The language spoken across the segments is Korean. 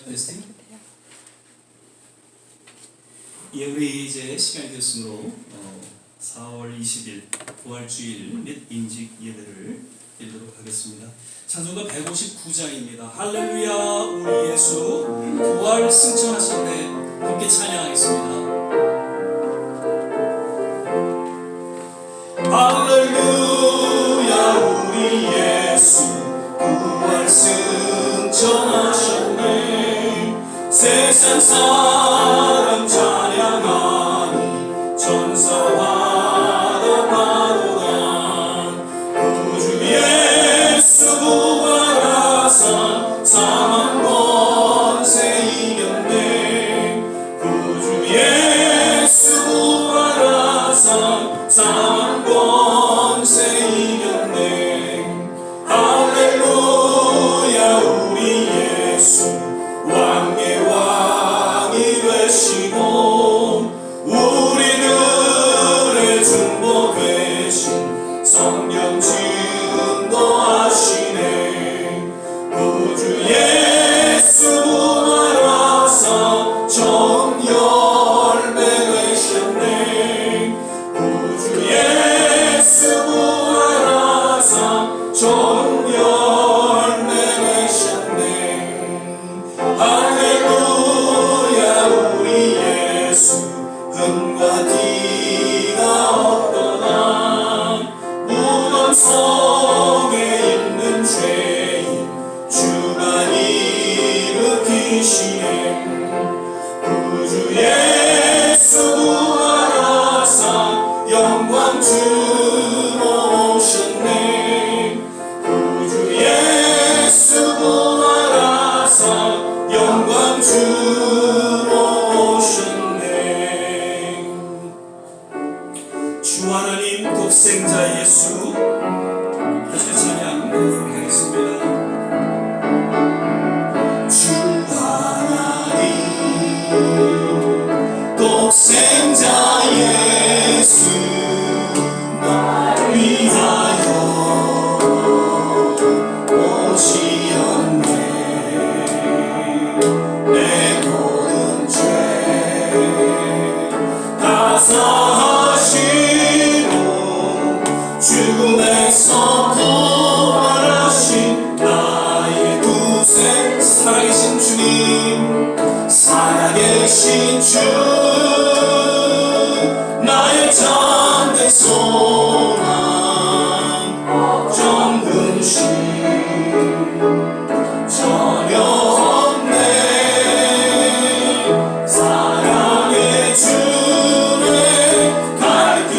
테스팅. 예, 우리 이제 시간이 되었으므로 4월 20일 부활주일 및 인직 예배를 드리도록 하겠습니다. 찬송가 159장입니다. 할렐루야 우리 예수 부활 승천하셨네. 함께 찬양하겠습니다. 할렐루야 우리 예수 부활 승천하셨네. 세상 사람 찬양하니 천사와 파도가 구주 예수 부활하사 사망 권세 이겼네. 구주 예수 부활하사 사망 권세 이겼네. 할렐루야 우리 예수 왕의 왕이 되시고 우리들의 중보 되신 성령 증거하시네. 구주 예수 부활하사 전 열매 되셨네. 구주 예수 부활하사 전 열매 되셨네. 할렐루야 우리 예수 흠과 티가 없도다. 무덤 속에 있는 죄인 주가 일으키시네. 구주 예수 부활하사 영광 주로 오셨네. 구주 예수 부활하사 영광 주로 오셨네. 주 하나님 독생자 예수 다시 찬양하도록 하겠습니다. 주 하나님 독생자 예수 날 위하여 오시었네. 내 모든 죄 다 사하시고 죽음에서 부활하신 나의 구세 살아계신 주님, 살아계신 주 나의 참된 소망 정근심 전혀 없네. 사랑의 주네 갈 길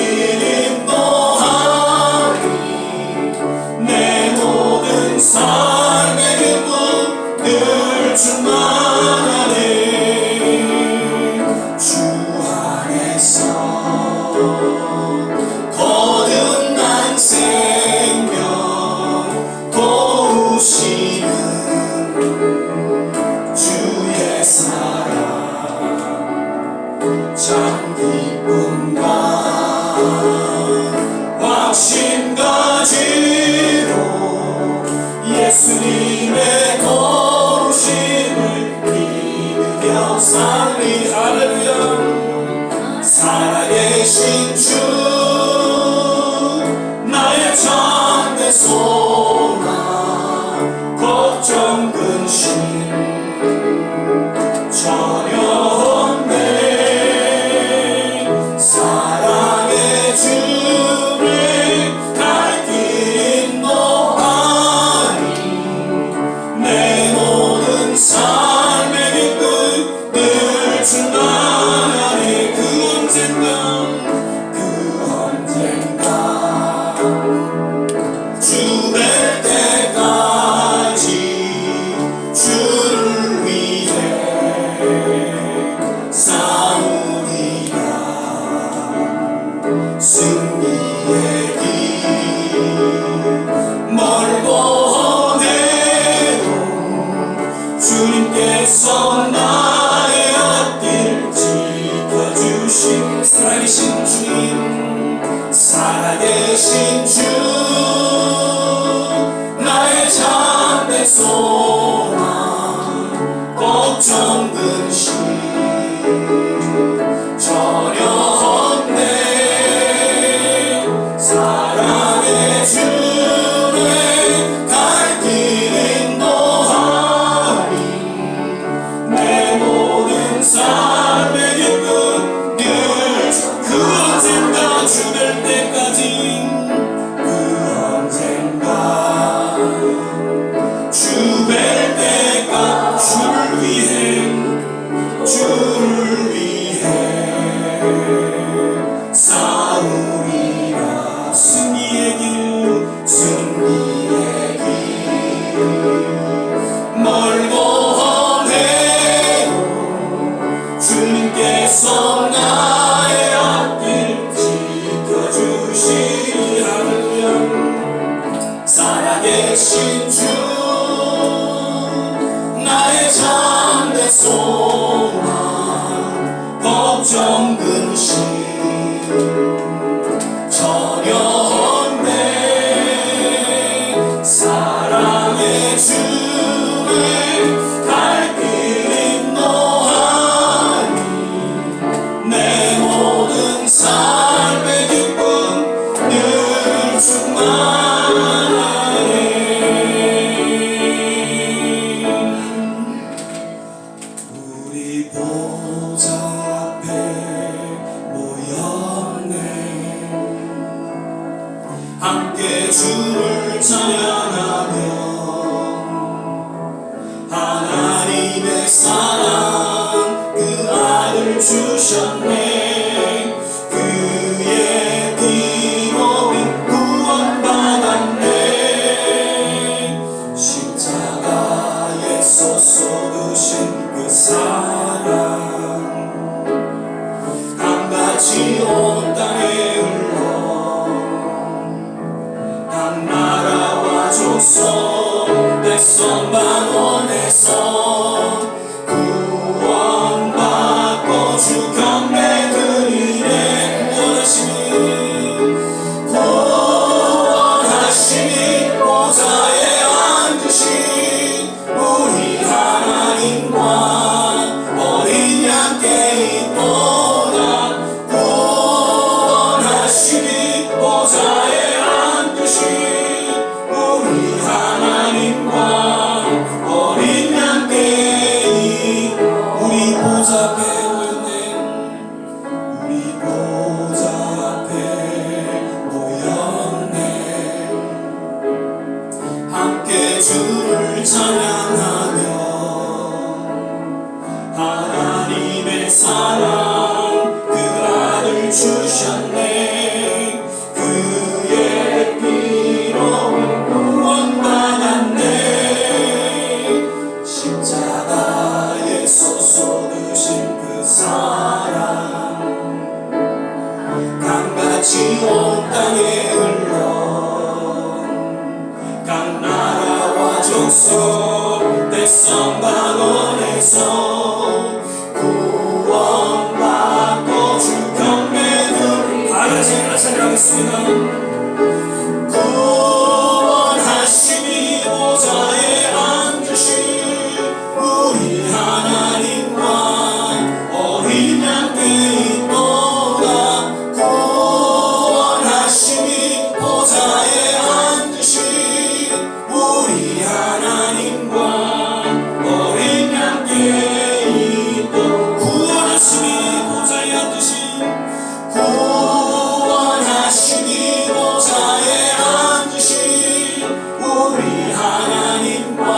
인도하니 내 모든 삶의 기쁨 늘 충만하네. 주 안에서 거듭난 생명 도우시는 주의 사랑 참 기쁨과 확신 가지로 예수님의 도우심을 믿으며 살리. 할렐루야 살아계신 주 나의 참된 소망 걱정 근심 전혀 없네. 사랑의 주를 갈 길 인도하니 내 모든 삶의 기쁨 늘 충만하네. 그 언젠가 주 뵐 때까지 주를 위해 싸우리라. 승리의 길 멀고 해도 주님께서 나의 앞길 지켜주신 살아계신 주님, 살아계신 주 나의 참된 소망 걱정 근심 전혀 없네. 사랑의 주님 갈 길 인도하리. 내 모든 삶의 기쁨 늘 그 언젠가 죽을 때까지 그 언젠가 주뵐 때가 주를 위해 싸우리라. 승리의 길 멀고 험해도 주님께서 나의 앞길 지켜주시리. 할렐루야. 살아계신 주 나의 참된 소망 걱정 근심 전혀 없네. 사랑의 주님 갈 길 인도하리. 내 모든 삶의 기쁨 늘 충만하네. 우리 보좌 앞에 모였네. 함께 주를 찬양하며 하나님의 사랑 그 아들 주셨네. 그의 피로 구원받았네. 십자가에서 쏟으신 그 사랑 강같이 온 땅에 흘러 각 나라와 족속 백성 만원에서 구원받고 주 경배 드리네. 구원하시니 보좌에 앉으신 우리 하나님과 어린 양께 있도다. 구원하시니 보좌에 앉으신 우리 하나님과 어린 양께 우리 보좌 앞에 모였네. 우리 보좌 앞에 모였네. 함께 주를 찬양하며 하나님의 사랑 그 아들 주셨네. 그의 피로 구원받았네. 십자가에서 쏟으신 그 사랑 강같이 온 땅에 흘러 각 나라와 족속 백성 만원에서 구원받고 주 경배들 다같이 찬양하겠습니다. 구원하시니 보좌에 앉으신 우리 하나님과 어린 양께 있도다. 구원하시니 보좌에 앉으신 우리 하나님과 어린 양께 있도다. 구원하시니 보좌에 앉으신 구원하시니 보좌에 앉으신 우리 하나님과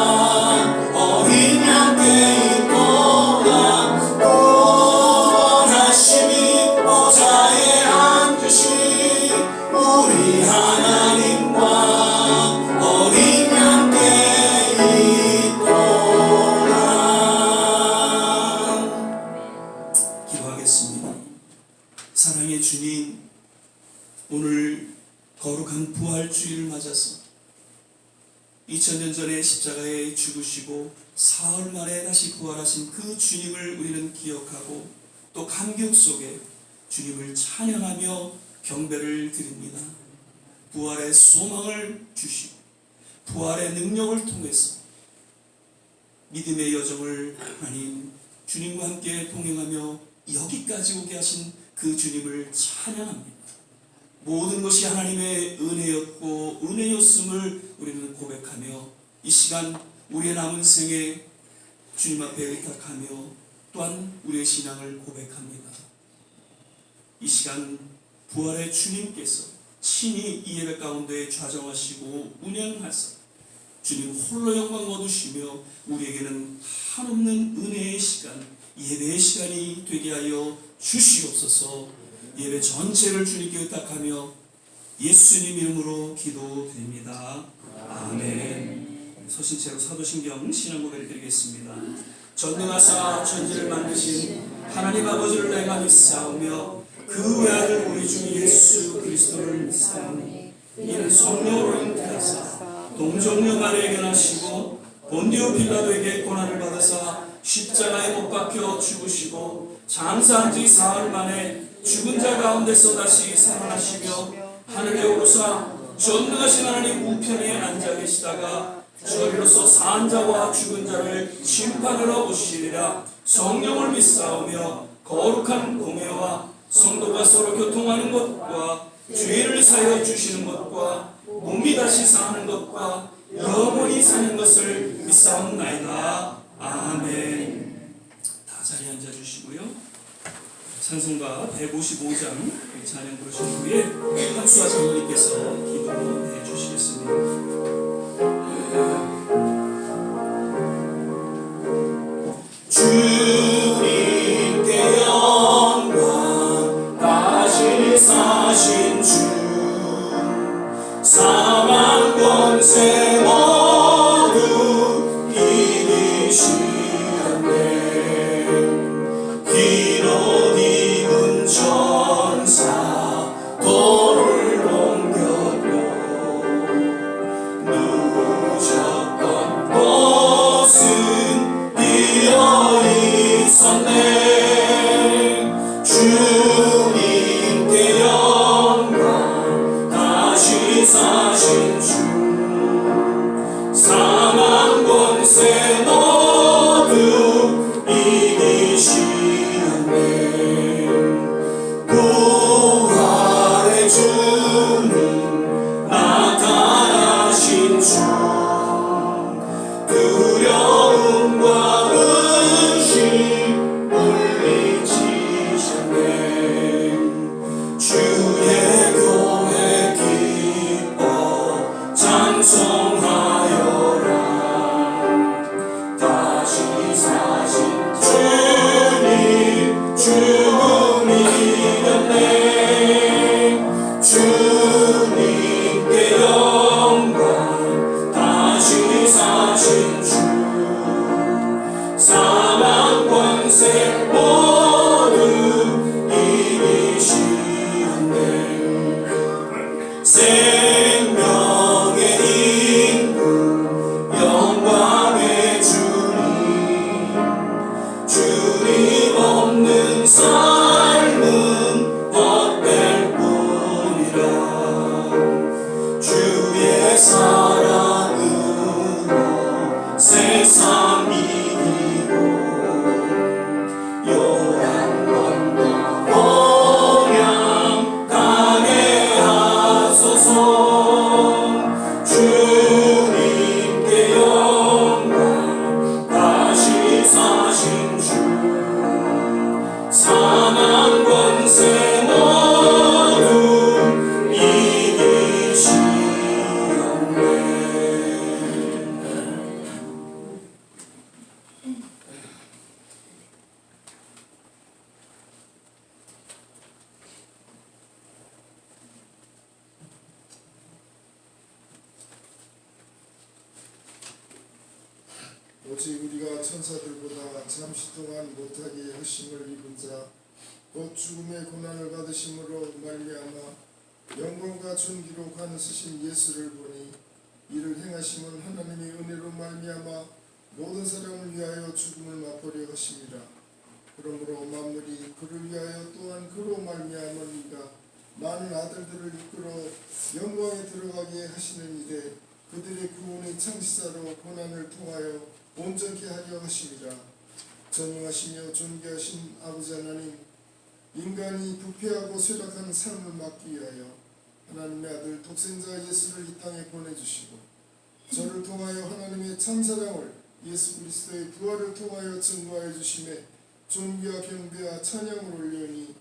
어린 양께 있도다. 구원하시니 보좌에 앉으신 우리 하나님과 어린 양께 있도다. 기도하겠습니다. 사랑의 주님, 오늘 거룩한 부활주의를 맞아서 2000년 전에 십자가에 죽으시고 사흘 만에 다시 부활하신 그 주님을 우리는 기억하고 또 감격 속에 주님을 찬양하며 경배를 드립니다. 부활의 소망을 주시고 부활의 능력을 통해서 믿음의 여정을 하나님 주님과 함께 동행하며 여기까지 오게 하신 그 주님을 찬양합니다. 모든 것이 하나님의 은혜였고 은혜였음을 우리는 고백하며 이 시간 우리의 남은 생에 주님 앞에 의탁하며 또한 우리의 신앙을 고백합니다. 이 시간 부활의 주님께서 친히 이 예배 가운데 좌정하시고 운행하사 주님 홀로 영광 얻으시며 우리에게는 한없는 은혜의 시간, 예배의 시간이 되게 하여 주시옵소서. 예배 전체를 주님께 의탁하며 예수님 이름으로 기도드립니다. 아멘. 서신체로 사도신경 신앙고백을 드리겠습니다. 전능하사 천지를 만드신 하나님 아버지를 내가 믿사오며 그 외아들 우리 주 예수 그리스도를 믿사오니 이는 성령으로 잉태하사 동정녀 마리아에게 나시고 본디오 빌라도에게 고난을 받으사 십자가에 못 박혀 죽으시고 장사한 지 사흘 만에 죽은 자 가운데서 다시 살아나시며 하늘에 오르사 전능하신 하나님 우편에 앉아 계시다가 저리로서 산 자와 죽은 자를 심판하러 오시리라. 성령을 믿사오며 거룩한 공회와 성도가 서로 교통하는 것과 죄를 사여 주시는 것과 몸이 다시 사는 것과 영원히 사는 것을 믿사옵나이다. 아멘. 다 자리에 앉아주시고요. 찬송가 155장 찬양 부르신 후에 한수아 장로님께서 기도해 주시겠습니다. 주님께 영광 다시 사신 주 사망 권세 모두 이기시었네. 긴 옷 입은 천사 돌을 옮겼고 누우셨던 곳은 비어 있었네. 주님께 영광 다시 사신 주 사망 권세 모두 이기시었네. 부활의 주님 나타나신 주 두려움과 의심 물리치셨네. 주의 교회 기뻐 찬송하여라. 다시 사신 주님 죽음 이겼네. 주님께 영광 다시 사신 주 사망 권세 모두 이기시었네. 생명의 인분 영광의 주님 없는 삶은 헛될 뿐이라. 주의 사랑으로 세상 이기고 요한 건너 언약 가게 하소서. 주님께 영광 다시 사신 주 사망 권세 모두 이기시었네. 오직 우리가 천사들보다 잠시 동안 못하게 하심을 입은 자 곧 죽음의 고난을 받으심으로 말미암아 영광과 존귀로 관으시신 예수를 보니 이를 행하심은 하나님의 은혜로 말미암아 모든 사람을 위하여 죽음을 맛보려 하심이라. 그러므로 만물이 그를 위하여 또한 그로 말미암으니가 많은 아들들을 이끌어 영광에 들어가게 하시는 이래 그들의 구원의 창시자로 고난을 통하여 온전케 하려 하심이라. 전능하시며 존귀하신 아버지 하나님, 인간이 부패하고 쇠락하는 삶을 막기 위하여 하나님의 아들 독생자 예수를 이 땅에 보내주시고 저를 통하여 하나님의 참사랑을 예수 그리스도의 부활을 통하여 증거하여 주심에 존귀와 경배와 찬양을 올려니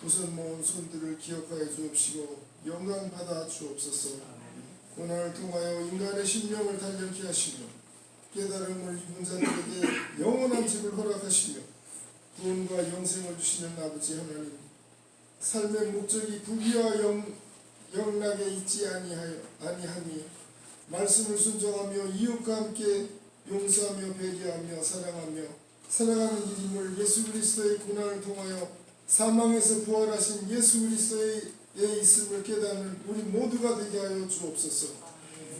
우선 모은 손들을 기억하여 주옵시고 영광 받아 주옵소서. 고난을 통하여 인간의 심령을 단련케 하시며 깨달음을 입은 자들에게 영원한 집을 허락하시며 구원과 영생을 주시는 아버지 하나님, 삶의 목적이 부귀와 영락에 있지 아니하니 말씀을 순종하며 이웃과 함께 용서하며 배려하며 사랑하며 살아가는 길임을 예수 그리스도의 고난을 통하여 사망에서 부활하신 예수 그리스도의 있음을 깨닫는 우리 모두가 되게 하여 주옵소서.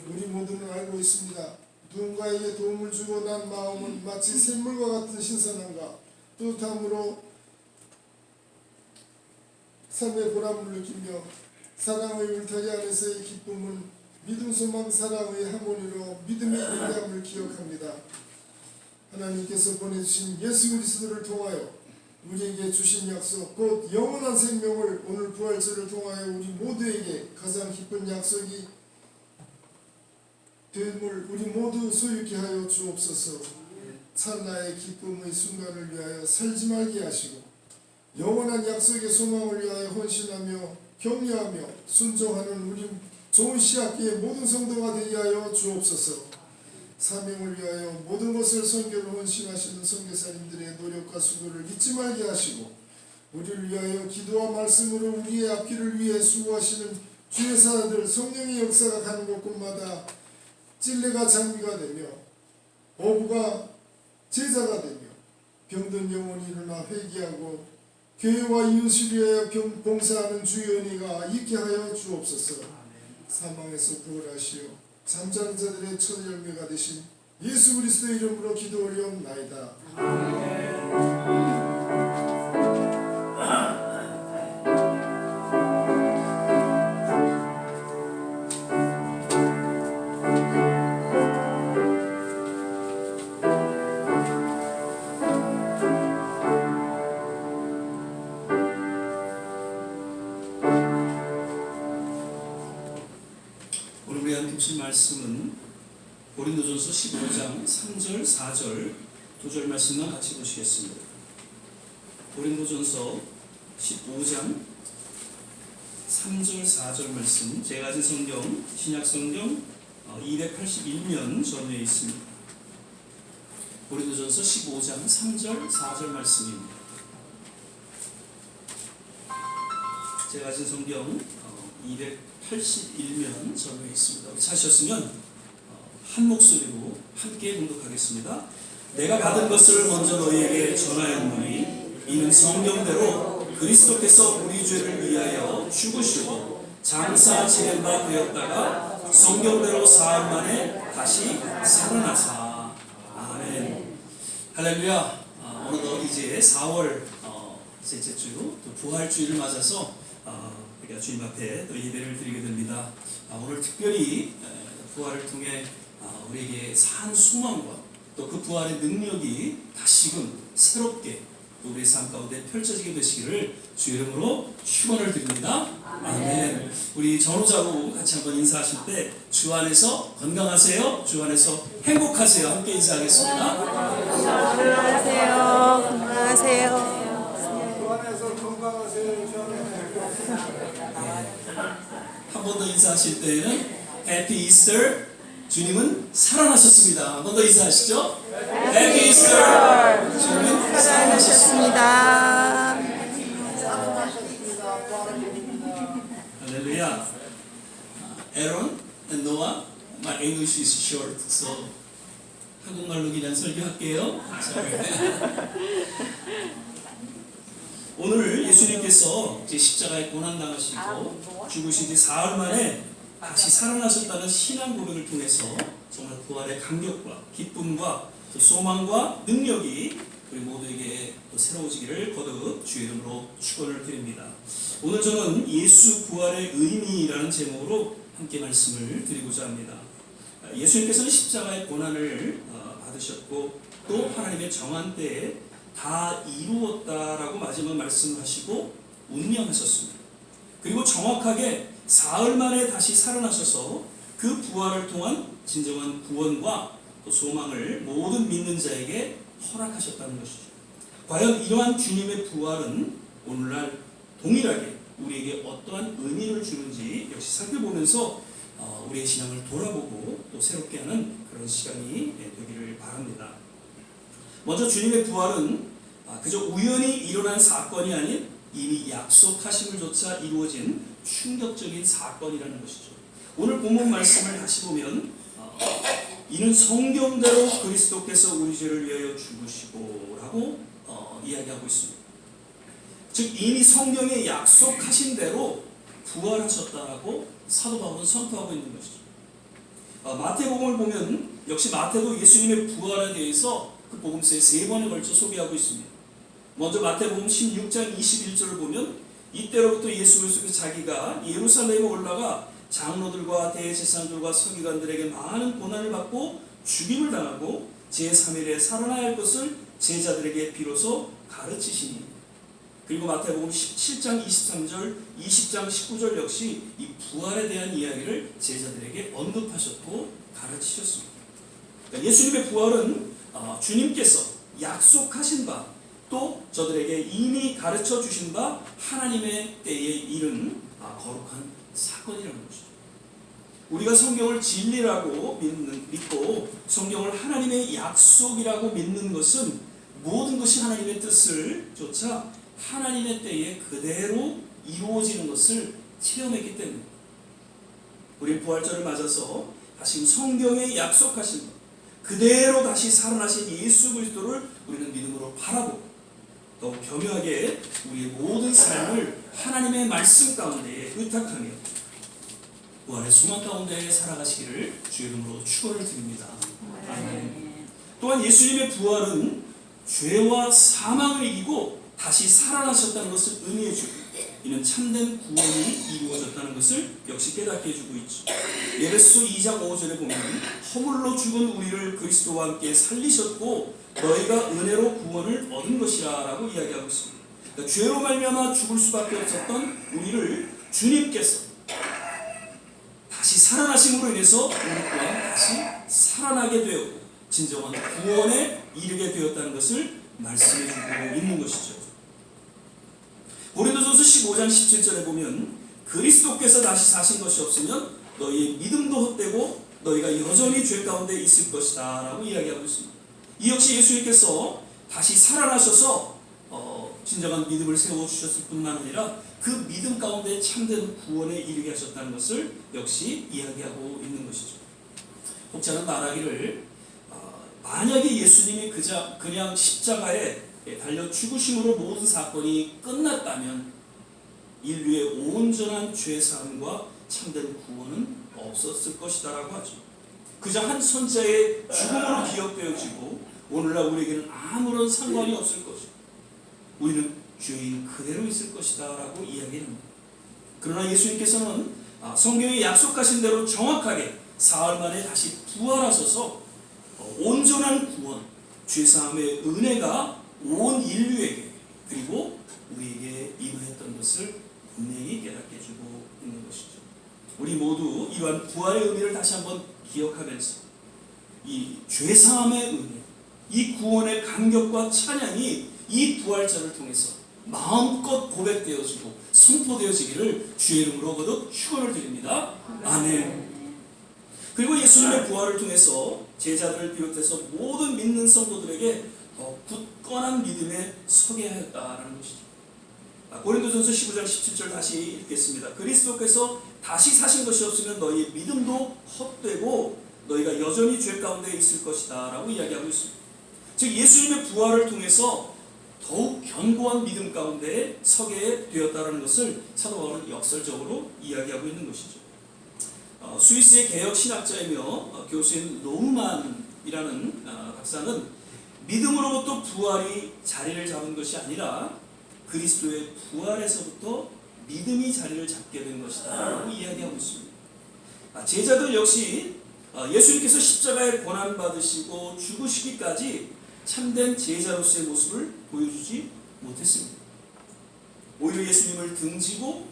우리 모두는 알고 있습니다. 누군가에게 도움을 주고 난 마음은 마치 샘물과 같은 신선함과 뿌듯함으로 삶의 보람을 느끼며 사랑의 울타리 안에서의 기쁨은 믿음, 소망, 사랑의 하모니로 믿음의 위대함을 기억합니다. 하나님께서 보내주신 예수 그리스도를 통하여 우리에게 주신 약속, 곧 영원한 생명을 오늘 부활절을 통하여 우리 모두에게 가장 기쁜 약속이 됨을 우리 모두 소유케 하여 주옵소서. 찰나의 기쁨의 순간을 위하여 살지 말게 하시고 영원한 약속의 소망을 위하여 헌신하며 격려하며 순종하는 우리 좋은 시학기의 모든 성도가 되게 하여 주옵소서. 사명을 위하여 모든 것을 선교로 헌신하시는 선교사님들의 노력과 수고를 잊지 말게 하시고 우리를 위하여 기도와 말씀으로 우리의 앞길을 위해 수고하시는 주의 사람들 성령의 역사가 가는 곳곳마다 찔레가 장비가 되며 어부가 제자가 되며 병든 영혼이 일어나 회개하고 교회와 이웃을 위하여 봉사하는 주의 은혜가 있게 하여 주옵소서. 사망에서 부활하시어 잠자는 자들의 첫 열매가 되신 예수 그리스도의 이름으로 기도 올리옵나이다. 오늘 우리 함께 보실 말씀은 고린도전서 15장 3절 4절 두 절 말씀만 같이 보시겠습니다. 고린도전서 15장 3절 4절 말씀, 제가 가진 성경 신약성경 281면 전에 있습니다. 고린도전서 15장 3절 4절 말씀입니다. 제가 가진 성경 281면 전에 있습니다. 우리 찾으셨으면 한 목소리로 함께 봉독하겠습니다. 내가 받은 것을 먼저 너희에게 전하였노니 이는 성경대로 그리스도께서 우리 죄를 위하여 죽으시고 장사 지낸 바 되었다가 성경대로 사흘 만에 다시 살아나사. 아멘. 할렐루야. 어느덧 이제 4월 셋째 주, 또 부활주일을 맞아서 우리가 주님 앞에 또 예배를 드리게 됩니다. 오늘 특별히 부활을 통해 우리에게 산 소망과 또 그 부활의 능력이 다시금 새롭게 우리의 삶 가운데 펼쳐지게 되시기를 주 이름으로 축원을 드립니다. 아멘. 우리 전후자로 같이 한번 인사하실 때 주 안에서 건강하세요, 주 안에서 행복하세요 함께 인사하겠습니다. 건강하세요. 건강하세요. 주 안에서 건강하세요. 주 안에서 한 번 더 인사하실 때에는 해피 이스터, 주님은 살아나셨습니다. 한 번 더 인사하시죠. 해피 이스터, 주님은 살아나셨습니다. 할렐루야. Aaron and Noah, my English is short, so 한국말로 그냥 설교할게요. 오늘 예수님께서 이제 십자가에 고난당하시고 죽으신 뒤 사흘 만에 다시 살아나셨다는 신앙 고백을 통해서 정말 부활의 감격과 기쁨과 또 소망과 능력이 우리 모두에게 또 새로워지기를 거듭 주의 이름으로 축원을 드립니다. 오늘 저는 예수 부활의 의미라는 제목으로 함께 말씀을 드리고자 합니다. 예수님께서는 십자가의 고난을 받으셨고 또 하나님의 정한 때에 다 이루었다라고 마지막 말씀하시고 운명하셨습니다. 그리고 정확하게 사흘 만에 다시 살아나셔서 그 부활을 통한 진정한 구원과 또 소망을 모든 믿는 자에게 허락하셨다는 것이죠. 과연 이러한 주님의 부활은 오늘날 동일하게 우리에게 어떠한 의미를 주는지 역시 살펴보면서 우리의 신앙을 돌아보고 또 새롭게 하는 그런 시간이 되기를 바랍니다. 먼저 주님의 부활은 그저 우연히 일어난 사건이 아닌 이미 약속하심을 조차 이루어진 충격적인 사건이라는 것이죠. 오늘 본문 말씀을 다시 보면 이는 성경대로 그리스도께서 우리 죄를 위하여 죽으시고 라고 이야기하고 있습니다. 즉 이미 성경에 약속하신 대로 부활하셨다라고 사도 바울은 선포하고 있는 것이죠. 마태복음을 보면 역시 마태도 예수님의 부활에 대해서 그 복음서에 3번에 걸쳐 소개하고 있습니다. 먼저 마태복음 16장 21절을 보면 이때로부터 예수 그리스도께서 자기가 예루살렘에 올라가 장로들과 대제사장들과 서기관들에게 많은 고난을 받고 죽임을 당하고 제3일에 살아나야 할 것을 제자들에게 비로소 가르치시니. 그리고 마태복음 17장 23절 20장 19절 역시 이 부활에 대한 이야기를 제자들에게 언급하셨고 가르치셨습니다. 그러니까 예수님의 부활은 주님께서 약속하신 바 또 저들에게 이미 가르쳐 주신 바 하나님의 때에 이른 거룩한 사건이라는 것이죠. 우리가 성경을 진리라고 믿고 성경을 하나님의 약속이라고 믿는 것은 모든 것이 하나님의 뜻을 조차 하나님의 때에 그대로 이루어지는 것을 체험했기 때문입니다. 우리 부활절을 맞아서 다시 성경에 약속하신 것 그대로 다시 살아나신 예수 그리스도를 우리는 믿음으로 바라보고 또 겸허하게 우리의 모든 삶을 하나님의 말씀 가운데 의탁하며 부활의 소망 가운데 살아가시기를 주의 이름으로 축원을 드립니다. 아멘. 또한 예수님의 부활은 죄와 사망을 이기고 다시 살아나셨다는 것을 의미해 주고 이는 참된 구원이 이루어졌다는 것을 역시 깨닫게 해주고 있죠. 에베소서 2장 5절에 보면 허물로 죽은 우리를 그리스도와 함께 살리셨고 너희가 은혜로 구원을 얻은 것이라 라고 이야기하고 있습니다. 그러니까 죄로 말미암아 죽을 수밖에 없었던 우리를 주님께서 다시 살아나심으로 인해서 우리 또한 다시 살아나게 되었고 진정한 구원에 이르게 되었다는 것을 말씀해 주고 있는 것이죠. 고린도전서 15장 17절에 보면 그리스도께서 다시 사신 것이 없으면 너희의 믿음도 헛되고 너희가 여전히 죄 가운데 있을 것이다 라고 이야기하고 있습니다. 이 역시 예수님께서 다시 살아나셔서 진정한 믿음을 세워주셨을 뿐만 아니라 그 믿음 가운데 참된 구원에 이르게 하셨다는 것을 역시 이야기하고 있는 것이죠. 혹자는 말하기를 만약에 예수님이 그냥 십자가에 달려 죽으심으로 모든 사건이 끝났다면 인류의 온전한 죄사함과 참된 구원은 없었을 것이다 라고 하죠. 그저 한 선자의 죽음으로 기억되어지고 오늘날 우리에게는 아무런 상관이 없을 것이고 우리는 죄인 그대로 있을 것이다 라고 이야기합니다. 그러나 예수님께서는 성경에 약속하신 대로 정확하게 사흘 만에 다시 부활하셔서 온전한 구원, 죄사함의 은혜가 온 인류에게 그리고 우리에게 임하였던 것을 분명히 깨닫게 해주고 있는 것이죠. 우리 모두 이러한 부활의 의미를 다시 한번 기억하면서 이 죄사함의 은혜, 이 구원의 감격과 찬양이 이 부활절을 통해서 마음껏 고백되어지고 선포되어지기를 주의 이름으로 거듭 축원을 드립니다. 아멘. 그리고 예수님의 부활을 통해서 제자들을 비롯해서 모든 믿는 성도들에게 더 굳건한 믿음에 서게 하였다라는 것이죠. 고린도전서 15장 17절 다시 읽겠습니다. 그리스도께서 다시 사신 것이 없으면 너희의 믿음도 헛되고 너희가 여전히 죄 가운데 있을 것이다 라고 이야기하고 있습니다. 즉 예수님의 부활을 통해서 더욱 견고한 믿음 가운데 서게 되었다는 것을 사도 바울은 역설적으로 이야기하고 있는 것이죠. 스위스의 개혁 신학자이며 교수인 노우만이라는 박사는 믿음으로부터 부활이 자리를 잡은 것이 아니라 그리스도의 부활에서부터 믿음이 자리를 잡게 된 것이다 라고 이야기하고 있습니다. 제자들 역시 예수님께서 십자가에 고난받으시고 죽으시기까지 참된 제자로서의 모습을 보여주지 못했습니다. 오히려 예수님을 등지고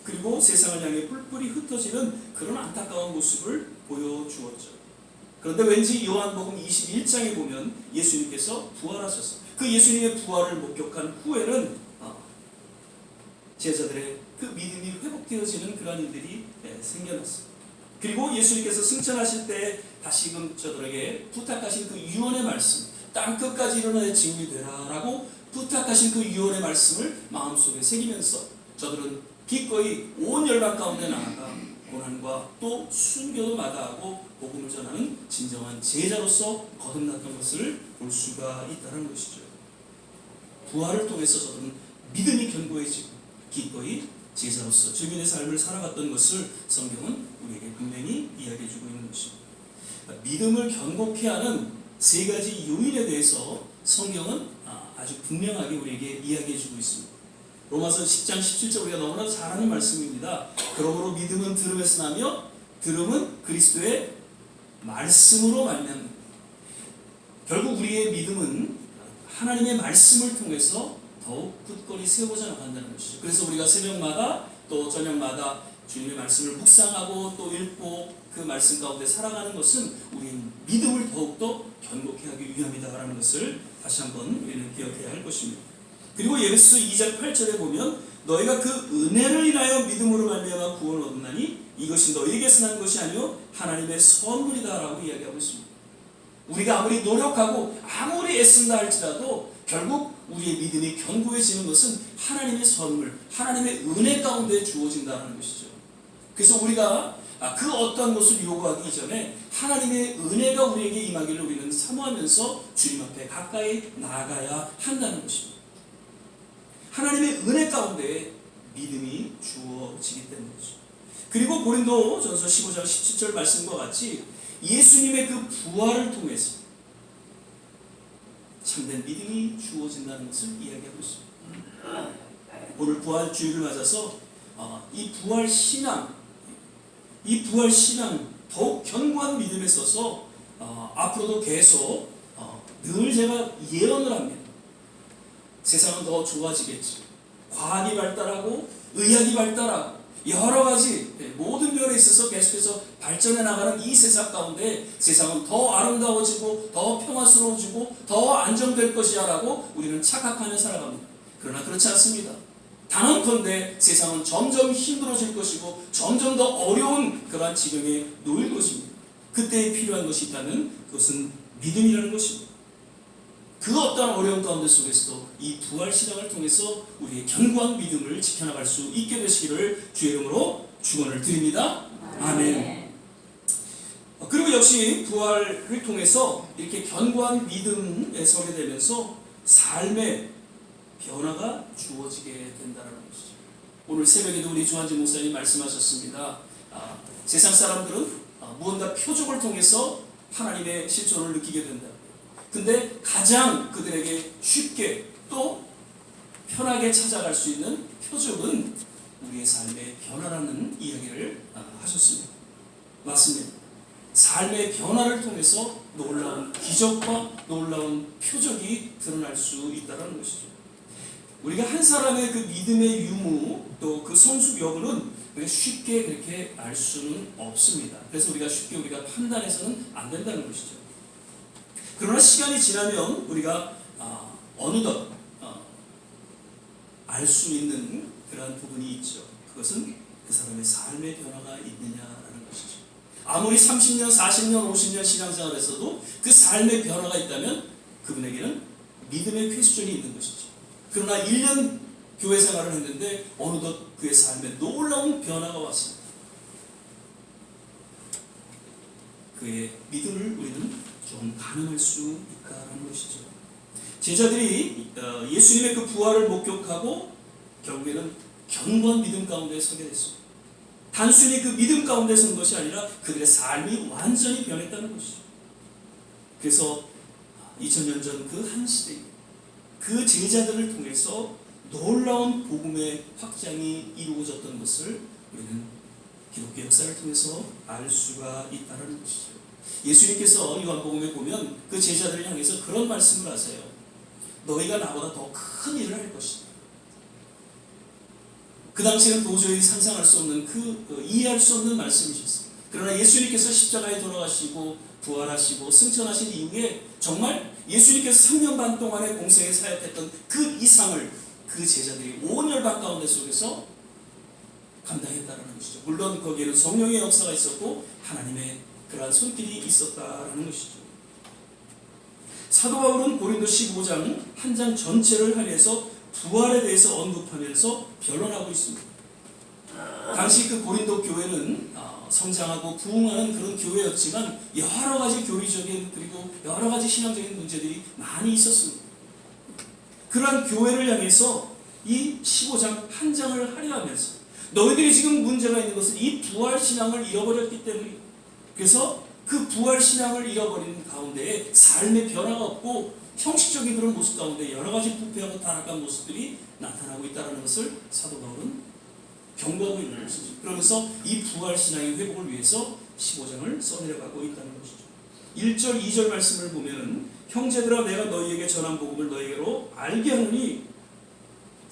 그리고 세상을 향해 뿔뿔이 흩어지는 그런 안타까운 모습을 보여주었죠. 그런데 왠지 요한복음 21장에 보면 예수님께서 부활하셔서 그 예수님의 부활을 목격한 후에는 제자들의 그 믿음이 회복되어지는 그런 일들이 생겨났습니다. 그리고 예수님께서 승천하실 때 다시금 저들에게 부탁하신 그 유언의 말씀, 땅끝까지 일어나 내 증인이 되라 라고 부탁하신 그 유언의 말씀을 마음속에 새기면서 저들은 기꺼이 온 열방 가운데 나아가 고난과 또 순교도 마다하고 복음을 전하는 진정한 제자로서 거듭났던 것을 볼 수가 있다는 것이죠. 부활을 통해서 저들은 믿음이 견고해지고 기꺼이 제자로서 증인의 삶을 살아갔던 것을 성경은 우리에게 분명히 이야기해주고 있는 것입니다. 믿음을 견고케 하는 세 가지 요인에 대해서 성경은 아주 분명하게 우리에게 이야기해주고 있습니다. 로마서 10장 17절 우리가 너무나 잘 아는 말씀입니다. 그러므로 믿음은 들음에서 나며 들음은 그리스도의 말씀으로 말미암는. 결국 우리의 믿음은 하나님의 말씀을 통해서 더욱 굳건히 세워져 나간다는 것이죠. 그래서 우리가 새벽마다 또 저녁마다 주님의 말씀을 묵상하고 또 읽고 그 말씀 가운데 살아가는 것은 우리의 믿음을 더욱더 견고케 하기 위함이다라는 것을 다시 한번 우리는 기억해야 할 것입니다. 그리고 에베소서 2장 8절에 보면 너희가 그 은혜를 인하여 믿음으로 말미암아 구원을 얻었나니 이것이 너희에게서 난 것이 아니요 하나님의 선물이다라고 이야기하고 있습니다. 우리가 아무리 노력하고 아무리 애쓴다 할지라도 결국 우리의 믿음이 견고해지는 것은 하나님의 선물, 하나님의 은혜 가운데 주어진다는 것이죠. 그래서 우리가 그 어떠한 것을 요구하기 이전에 하나님의 은혜가 우리에게 임하기를 우리는 사모하면서 주님 앞에 가까이 나아가야 한다는 것입니다. 하나님의 은혜 가운데 믿음이 주어지기 때문이죠. 그리고 고린도전서 15장 17절 말씀과 같이 예수님의 그 부활을 통해서 참된 믿음이 주어진다는 것을 이야기하고 있습니다. 오늘 부활 주일을 맞아서 이 부활 신앙 더욱 견고한 믿음에 서서 앞으로도 계속 늘 제가 예언을 합니다. 세상은 더 좋아지겠지. 과학이 발달하고 의학이 발달하고 여러 가지 모든 면에 있어서 계속해서 발전해 나가는 이 세상 가운데 세상은 더 아름다워지고 더 평화스러워지고 더 안정될 것이야 라고 우리는 착각하며 살아갑니다. 그러나 그렇지 않습니다. 단언컨대 세상은 점점 힘들어질 것이고 점점 더 어려운 그러한 지경에 놓일 것입니다. 그때 필요한 것이 있다면 그것은 믿음이라는 것입니다. 그 어떠한 어려움 가운데 속에서도 이 부활 신앙을 통해서 우리의 견고한 믿음을 지켜나갈 수 있게 되시기를 주의 이름으로 축원을 드립니다. 아멘. 그리고 역시 부활을 통해서 이렇게 견고한 믿음에 서게 되면서 삶의 변화가 주어지게 된다는 것이죠. 오늘 새벽에도 우리 주한진 목사님 말씀하셨습니다. 세상 사람들은 무언가 표적을 통해서 하나님의 실존을 느끼게 된다. 근데 가장 그들에게 쉽게 또 편하게 찾아갈 수 있는 표적은 우리의 삶의 변화라는 이야기를 하셨습니다. 맞습니다. 삶의 변화를 통해서 놀라운 기적과 놀라운 표적이 드러날 수 있다는 것이죠. 우리가 한 사람의 그 믿음의 유무 또 그 성숙 여부는 쉽게 그렇게 알 수는 없습니다. 그래서 우리가 판단해서는 안 된다는 것이죠. 그러나 시간이 지나면 우리가 어느덧 알 수 있는 그러한 부분이 있죠. 그것은 그 사람의 삶의 변화가 있느냐라는 것이죠. 아무리 30년, 40년, 50년 신앙생활에서도 그 삶의 변화가 있다면 그분에게는 믿음의 퀘스천이 있는 것이죠. 그러나 1년 교회 생활을 했는데 어느덧 그의 삶에 놀라운 변화가 왔습니다. 그의 믿음을 우리는 좀 가늠할 수 있다는 것이죠. 제자들이 예수님의 그 부활을 목격하고 결국에는 견고한 믿음 가운데 서게 됐습니다. 단순히 그 믿음 가운데 선 것이 아니라 그들의 삶이 완전히 변했다는 것이죠. 그래서 2000년 전 그 한 시대에 그 제자들을 통해서 놀라운 복음의 확장이 이루어졌던 것을 우리는 기독교 역사를 통해서 알 수가 있다는 것이죠. 예수님께서 요한복음에 보면 그 제자들을 향해서 그런 말씀을 하세요. 너희가 나보다 더 큰 일을 할 것이다. 그 당시에는 도저히 상상할 수 없는 이해할 수 없는 말씀이셨어요. 그러나 예수님께서 십자가에 돌아가시고 부활하시고 승천하신 이후에 정말 예수님께서 3년 반 동안의 공생에 사역했던 그 이상을 그 제자들이 온 열방 가운데 속에서 감당했다는 것이죠. 물론 거기에는 성령의 역사가 있었고 하나님의 그러한 손길이 있었다라는 것이죠. 사도 바울은 고린도 15장 한 장 전체를 할애해서 부활에 대해서 언급하면서 변론하고 있습니다. 당시 그 고린도 교회는 성장하고 부흥하는 그런 교회였지만 여러 가지 교리적인 그리고 여러 가지 신앙적인 문제들이 많이 있었습니다. 그러한 교회를 향해서 이 15장 한 장을 할애하면서 너희들이 지금 문제가 있는 것은 이 부활 신앙을 잃어버렸기 때문이에요. 그래서 그 부활 신앙을 잃어버린 가운데에 삶의 변화가 없고 형식적인 그런 모습 가운데 여러 가지 부패하고 타락한 모습들이 나타나고 있다는 것을 사도 바울은 경고하고 있는 것이죠. 그러면서 이 부활 신앙의 회복을 위해서 15장을 써내려가고 있다는 것이죠. 1절, 2절 말씀을 보면 형제들아 내가 너희에게 전한 복음을 너희로 알게 하노니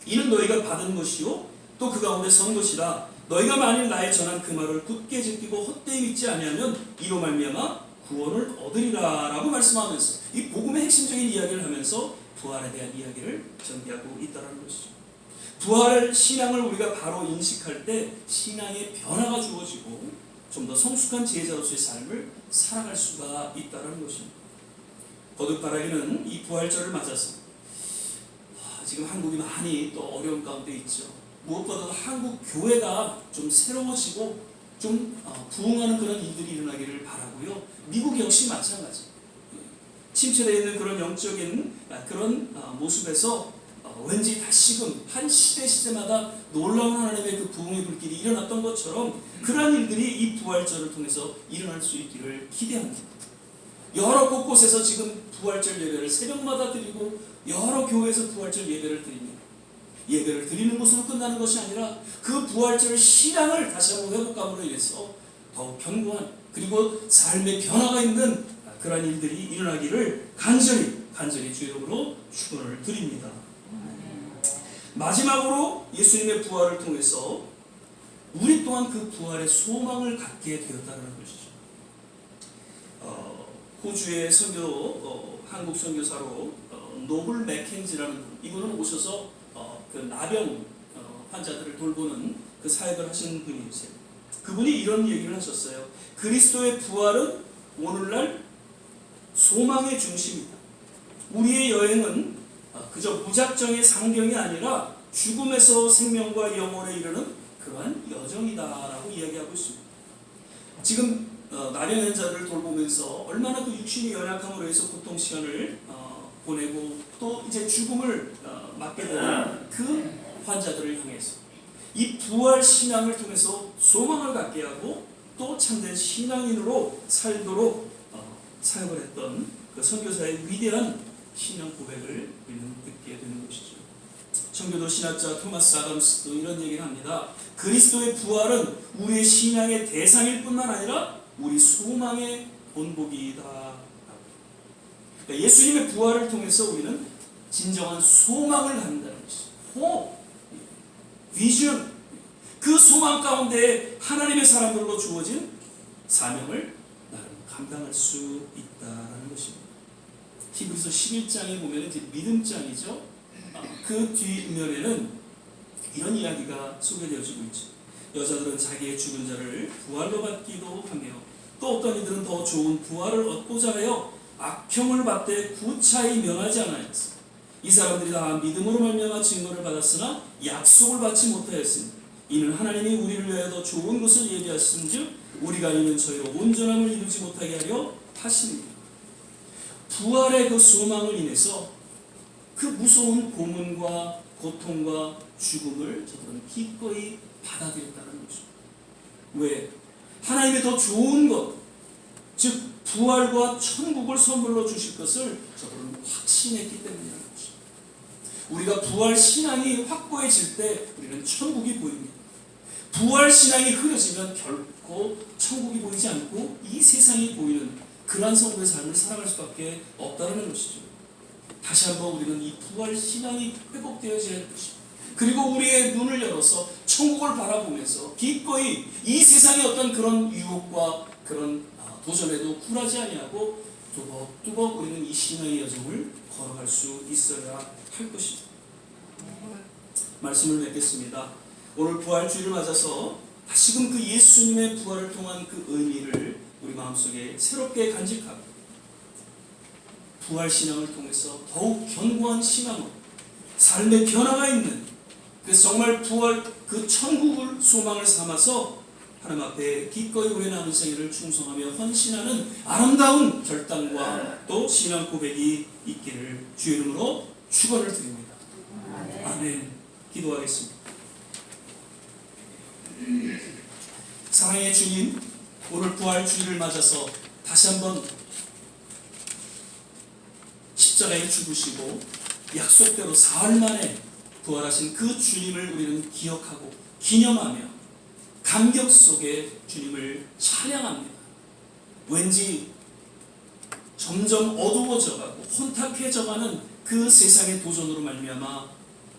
이는 너희가 받은 것이요 또 그 가운데 선 것이라 너희가 만일 나의 전한 그 말을 굳게 지키고 헛되이 믿지 아니하면 이로 말미암아 구원을 얻으리라 라고 말씀하면서 이 복음의 핵심적인 이야기를 하면서 부활에 대한 이야기를 전개하고 있다는 것이죠. 부활 신앙을 우리가 바로 인식할 때 신앙의 변화가 주어지고 좀 더 성숙한 제자로서의 삶을 살아갈 수가 있다는 것입니다. 거듭바라기는 이 부활절을 맞아서 지금 한국이 많이 또 어려운 가운데 있죠. 무엇보다도 한국 교회가 좀 새로워지고 좀 부흥하는 그런 일들이 일어나기를 바라고요. 미국 역시 마찬가지. 침체되어 있는 그런 영적인 그런 모습에서 왠지 다시금 한 시대마다 놀라운 하나님의 그 부흥의 불길이 일어났던 것처럼 그러한 일들이 이 부활절을 통해서 일어날 수 있기를 기대합니다. 여러 곳곳에서 지금 부활절 예배를 새벽마다 드리고 여러 교회에서 부활절 예배를 드립니다. 예배를 드리는 것으로 끝나는 것이 아니라 그 부활절 신앙을 다시 한번 회복감으로 인해서 더욱 견고한 그리고 삶의 변화가 있는 그러한 일들이 일어나기를 간절히 주의 이름으로 축원을 드립니다. 마지막으로 예수님의 부활을 통해서 우리 또한 그 부활의 소망을 갖게 되었다는 것이죠. 호주의 한국 선교사로 노블 맥켄지라는 이분은 오셔서 그 나병 환자들을 돌보는 그 사역을 하신 분이세요. 그분이 이런 얘기를 하셨어요. 그리스도의 부활은 오늘날 소망의 중심이다. 우리의 여행은 그저 무작정의 상경이 아니라 죽음에서 생명과 영원에 이르는 그러한 여정이다라고 이야기하고 있습니다. 지금 나병 환자를 돌보면서 얼마나 그 육신이 연약함으로 해서 고통 시간을 보내고 또 이제 죽음을 맞게 되는 그 환자들을 향해서 이 부활 신앙을 통해서 소망을 갖게 하고 또 참된 신앙인으로 살도록 사역을 했던 그 선교사의 위대한 신앙 고백을 우리는 듣게 되는 것이죠. 청교도 신학자 토마스 아담스도 이런 얘기를 합니다. 그리스도의 부활은 우리의 신앙의 대상일 뿐만 아니라 우리 소망의 본보기이다. 그러니까 예수님의 부활을 통해서 우리는 진정한 소망을 갖는다는 것이죠. 비전, 그 소망 가운데 하나님의 사람들로 주어진 사명을 나름 감당할 수 있다는 것입니다. 히브리서 11장에 보면 이제 믿음장이죠. 그 뒷면에는 이런 이야기가 소개되어지고 있죠. 여자들은 자기의 죽은 자를 부활로 받기도 하며 또 어떤 이들은 더 좋은 부활을 얻고자 하여 악형을 받되 구차히 명하지 않았습니다. 이 사람들이 다 믿음으로 말미암아 증거를 받았으나 약속을 받지 못하였으니 이는 하나님이 우리를 위하여 더 좋은 것을 예비하신즉 우리가 있는 저희로 온전함을 이루지 못하게 하려 하십니다. 부활의 그 소망을 인해서 그 무서운 고문과 고통과 죽음을 저들은 기꺼이 받아들였다는 거죠. 왜? 하나님의 더 좋은 것, 즉 부활과 천국을 선물로 주실 것을 저들은 확신했기 때문이라는 거죠. 우리가 부활 신앙이 확고해질 때 우리는 천국이 보입니다. 부활 신앙이 흐려지면 결코 천국이 보이지 않고 이 세상이 보이는 그러한 성도의 삶을 살아갈 수밖에 없다는 것이죠. 다시 한번 우리는 이 부활 신앙이 회복되어져야 할 것입니다. 그리고 우리의 눈을 열어서 천국을 바라보면서 기꺼이 이 세상의 어떤 그런 유혹과 그런 도전에도 굴하지 아니하고 뚜벅뚜벅 우리는 이 신앙의 여정을 걸어갈 수 있어야 할 것입니다. 말씀을 맺겠습니다. 오늘 부활주의를 맞아서 다시금 그 예수님의 부활을 통한 그 의미를 우리 마음속에 새롭게 간직하고 부활신앙을 통해서 더욱 견고한 신앙으로 삶의 변화가 있는, 그래서 정말 부활 그 천국을 소망을 삼아서 하나님 앞에 기꺼이 우리의 남은 생애를 충성하며 헌신하는 아름다운 결단과 또 신앙 고백이 있기를 주의 이름으로 축원을 드립니다. 아멘. 기도하겠습니다. 사랑의 주님, 오늘 부활주의를 맞아서 다시 한번 십자가에 죽으시고 약속대로 사흘 만에 부활하신 그 주님을 우리는 기억하고 기념하며 감격 속에 주님을 찬양합니다. 왠지 점점 어두워져가고 혼탁해져가는 그 세상의 도전으로 말미암아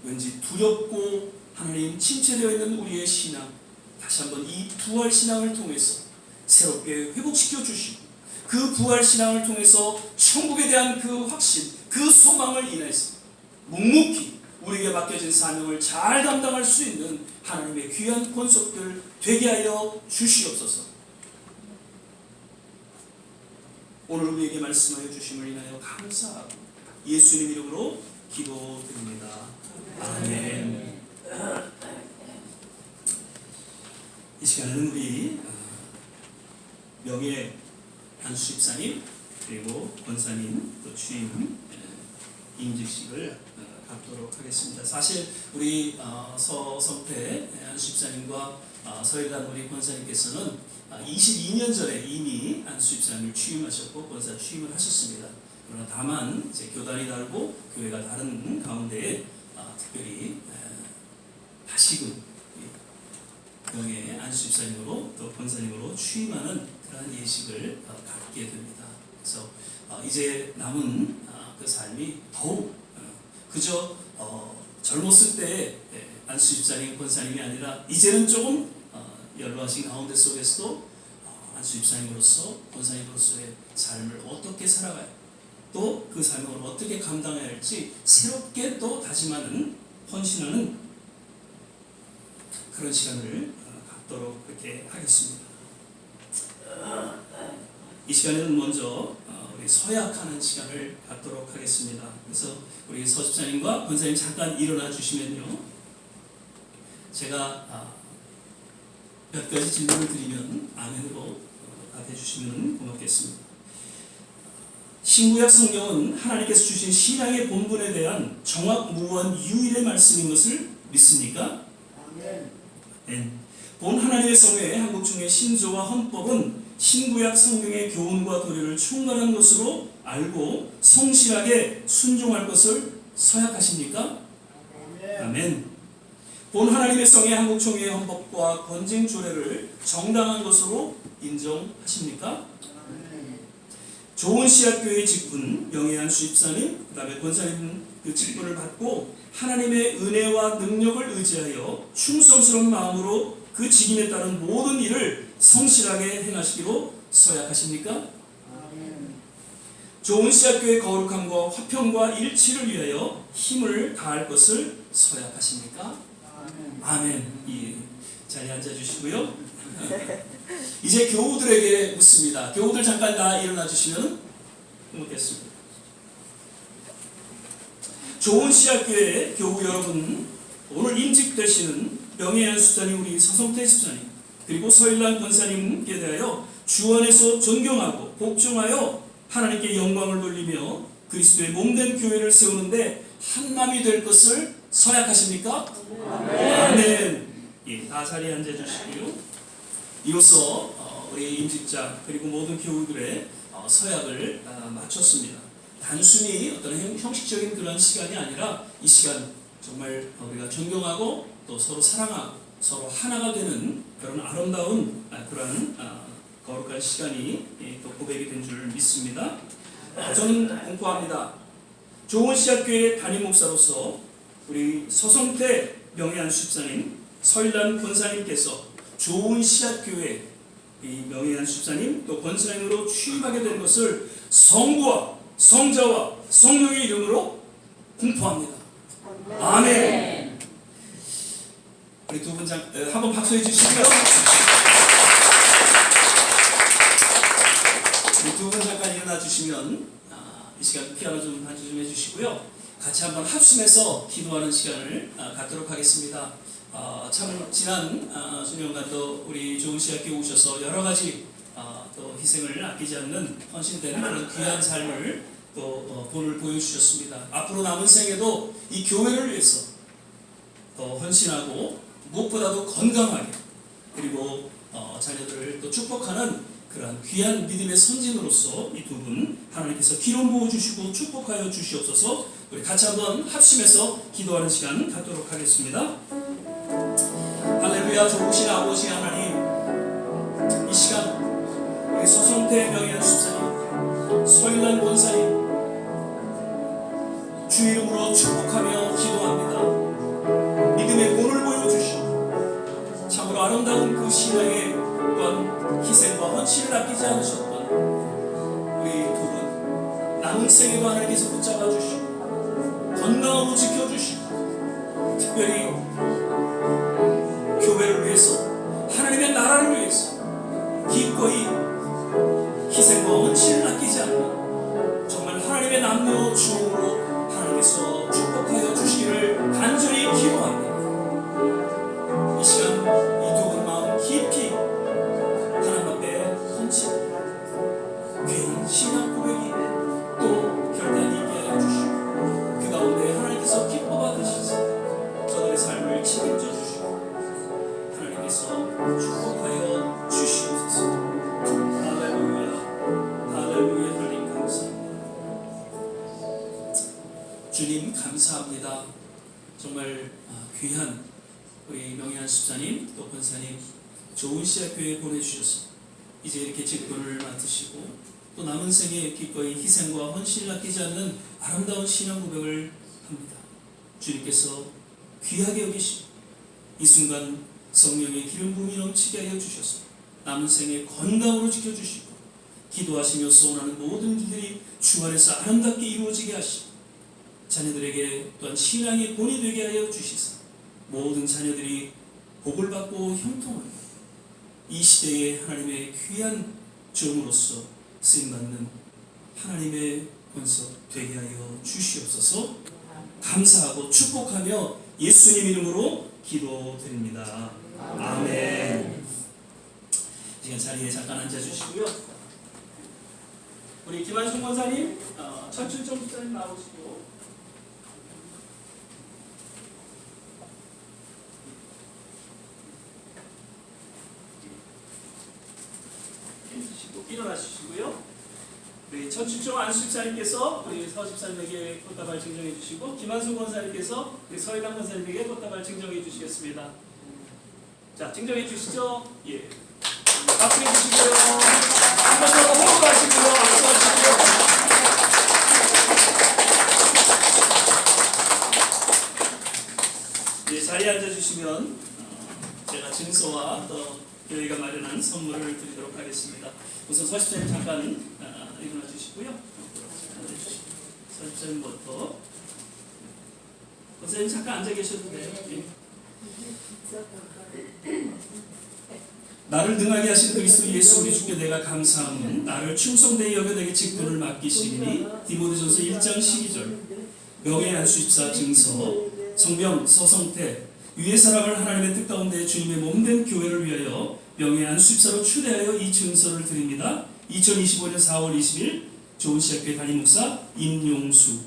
왠지 두렵고 하나님 침체되어 있는 우리의 신앙, 다시 한번 이 부활 신앙을 통해서 새롭게 회복시켜 주시고 그 부활 신앙을 통해서 천국에 대한 그 확신, 그 소망을 인해서 묵묵히 우리에게 맡겨진 사명을 잘 감당할 수 있는 하나님의 귀한 권속들 되게 하여 주시옵소서. 오늘 우리에게 말씀하여 주심을 인하여 감사하고 예수님 이름으로 기도드립니다. 아멘. 이 시간에는 우리 명예 안수 집사님 그리고 권사님 또 취임 임직식을 갖도록 하겠습니다. 사실 우리 서성태 안수 집사님과 서일단 우리 권사님께서는 22년 전에 이미 안수 집사님을 취임하셨고 권사 취임을 하셨습니다. 그러나 다만 이제 교단이 다르고 교회가 다른 가운데에 특별히 다시금 명예 안수 집사님으로 또 권사님으로 취임하는 그러한 예식을 갖게 됩니다. 그래서 이제 남은 그 삶이 더욱 그저 젊었을 때 안수 집사님, 권사님이 아니라 이제는 조금 연로하신 가운데 속에서도 안수 집사님으로서 권사님으로서의 삶을 어떻게 살아가야, 또 그 삶을 어떻게 감당해야 할지 새롭게 또 다짐하는, 헌신하는 그런 시간을 갖도록 그렇게 하겠습니다. 이 시간에는 먼저 우리 서약하는 시간을 갖도록 하겠습니다. 그래서 우리 서 집사님과 권사님 잠깐 일어나 주시면요, 제가 몇 가지 질문을 드리면 아멘으로 답해 주시면 고맙겠습니다. 신구약 성경은 하나님께서 주신 신앙의 본분에 대한 정확 무한 유일의 말씀인 것을 믿습니까? 아멘. 본 하나님의 성회의 한국중의 신조와 헌법은 신구약 성경의 교훈과 도리를 총괄한 것으로 알고 성실하게 순종할 것을 서약하십니까? 아멘. 본 하나님의 성의 한국총회의 헌법과 권징 조례를 정당한 것으로 인정하십니까? 좋은 씨앗교회의 직분 명예한 수집사님, 그 다음에 권사님 그 직분을 받고 하나님의 은혜와 능력을 의지하여 충성스러운 마음으로 그 직임에 따른 모든 일을 성실하게 행하시기로 서약하십니까? 좋은 씨앗교회의 거룩함과 화평과 일치를 위하여 힘을 다할 것을 서약하십니까? 아멘. 이 자리에 앉아주시고요. 이제 교우들에게 묻습니다. 교우들 잠깐 다 일어나 주시면 고맙겠습니다. 좋은 씨앗교회 교우 여러분, 오늘 임직되시는 명예한 수사님 우리 서성태 집사님 그리고 서일란 권사님께 대하여 주 안에서 존경하고 복종하여 하나님께 영광을 돌리며 그리스도의 몸된 교회를 세우는데 한남이 될 것을 서약하십니까? 아멘. 예, 다 자리에 앉아주시고요. 이로써 우리 임직자 그리고 모든 교우들의 서약을 마쳤습니다. 단순히 어떤 형식적인 그런 시간이 아니라 이 시간 정말 우리가 존경하고 또 서로 사랑하고 서로 하나가 되는 그런 아름다운 그런 거룩한 시간이 또 고백이 된 줄 믿습니다. 저는 공포합니다. 좋은 씨앗교회 담임 목사로서 우리 서성태 명예한 집사님, 서일란 권사님께서 좋은 씨앗교회 이 명예한 집사님 또 권사님으로 취임하게 된 것을 성부와 성자와 성령의 이름으로 공포합니다. 아멘. 우리 두 분 한번 박수해 주시고요. 우리 두 분 잠깐 일어나 주시면 이 시간 피아노 좀 반주 좀 해주시고요. 같이 한번 합심해서 기도하는 시간을 갖도록 하겠습니다. 참 지난 수년간도 우리 좋은 씨앗교회 오셔서 여러 가지 또 희생을 아끼지 않는 헌신되는 그런 귀한 삶을 또 본을 보여주셨습니다. 앞으로 남은 생에도 이 교회를 위해서 더 헌신하고 무엇보다도 건강하게 그리고 자녀들을 또 축복하는 그러한 귀한 믿음의 선진으로서 이 두 분 하나님께서 기름 부어 주시고 축복하여 주시옵소서. 우리 같이 한번 합심해서 기도하는 시간 갖도록 하겠습니다. 할렐루야. 좋으신 아버지 하나님, 이 시간 우리 서성태 명예한 집사님, 서일란 권사님 주 이름으로 축복하며 기도합니다. 믿음의 본을 보여주시고 참으로 아름다운 그 신앙의 또한 희생과 헌신을 아끼지 않으셨던 우리 두 분 남은 생에도 하나님께서 붙잡아 주시고 건강으로 지켜주시고 특별히 교회를 위해서 하나님의 나라를 위해서 기꺼이 희생과 헌신을 아끼지 않는 정말 하나님의 남녀 주음으로 하나님께서 축복하여 주시기를 간절히 기도합니다. 이 시간 이 두 분 마음 깊이 하나님 앞에 헌신 귀한 신앙 고백이 또 결단이 있게 하여 주시고 그 가운데 하나님께서 기뻐 받으시고 저들의 삶을 책임져 주시고 하나님께서 축복하여 주시옵소서. 할렐루야. 할렐루야. 하나님 감사합니다. 주님 감사합니다. 정말 귀한 우리 명예한 집사님 또 권사님 좋은 씨앗교회에 보내주셔서 이제 이렇게 직분을 맡으시고 또 남은 생에 기꺼이 희생과 헌신을 아끼지 않는 아름다운 신앙 고백을 합니다. 주님께서 귀하게 여기시고 이 순간 성령의 기름 부음이 넘치게 하여 주셔서 남은 생에 건강으로 지켜주시고 기도하시며 소원하는 모든 일들이 주 안에서 아름답게 이루어지게 하시고 자녀들에게 또한 신앙의 본이 되게 하여 주시사 모든 자녀들이 복을 받고 형통하는 이 시대에 하나님의 귀한 종으로서 쓰임받는 하나님의 권석 되게 하여 주시옵소서. 감사하고 축복하며 예수님 이름으로 기도드립니다. 아멘. 지금 자리에 잠깐 앉아주시고요. 우리 김한순 권사님, 천춘정 목사님 나오시고 일어나주시고요. 우리 천춘정 안수집사님께서 우리 서집사님에게 꽃다발 증정해 주시고 김한순 권사님께서 우리 서일남 권사님에게 꽃다발 증정해 주시겠습니다. 자, 증정해 주시죠. 예. 박수 해 주시고요. 한 번 더 호흡하시고요. 박수하시고요. 예, 자리에 앉아주시면 제가 증서와 또 교회가 마련한 선물을 드리도록 하겠습니다. 우선 서집사님 잠깐 일어나 주시고요. 서집사님부터 선생님 잠깐 앉아 계셔도 돼요. 예. 나를 능하게 하신 그리스도 예수 우리 주께 내가 감사함은 나를 충성되이 여겨 내게 직분을 맡기시니 디모데전서 1장 12절 명예한 수집사 증서 성명 서성태 위의 사람을 하나님의 뜻 가운데 주님의 몸된 교회를 위하여 명예한 수집사로 추대하여 이 증서를 드립니다. 2025년 4월 20일 좋은 씨앗교회 담임 목사 임용수.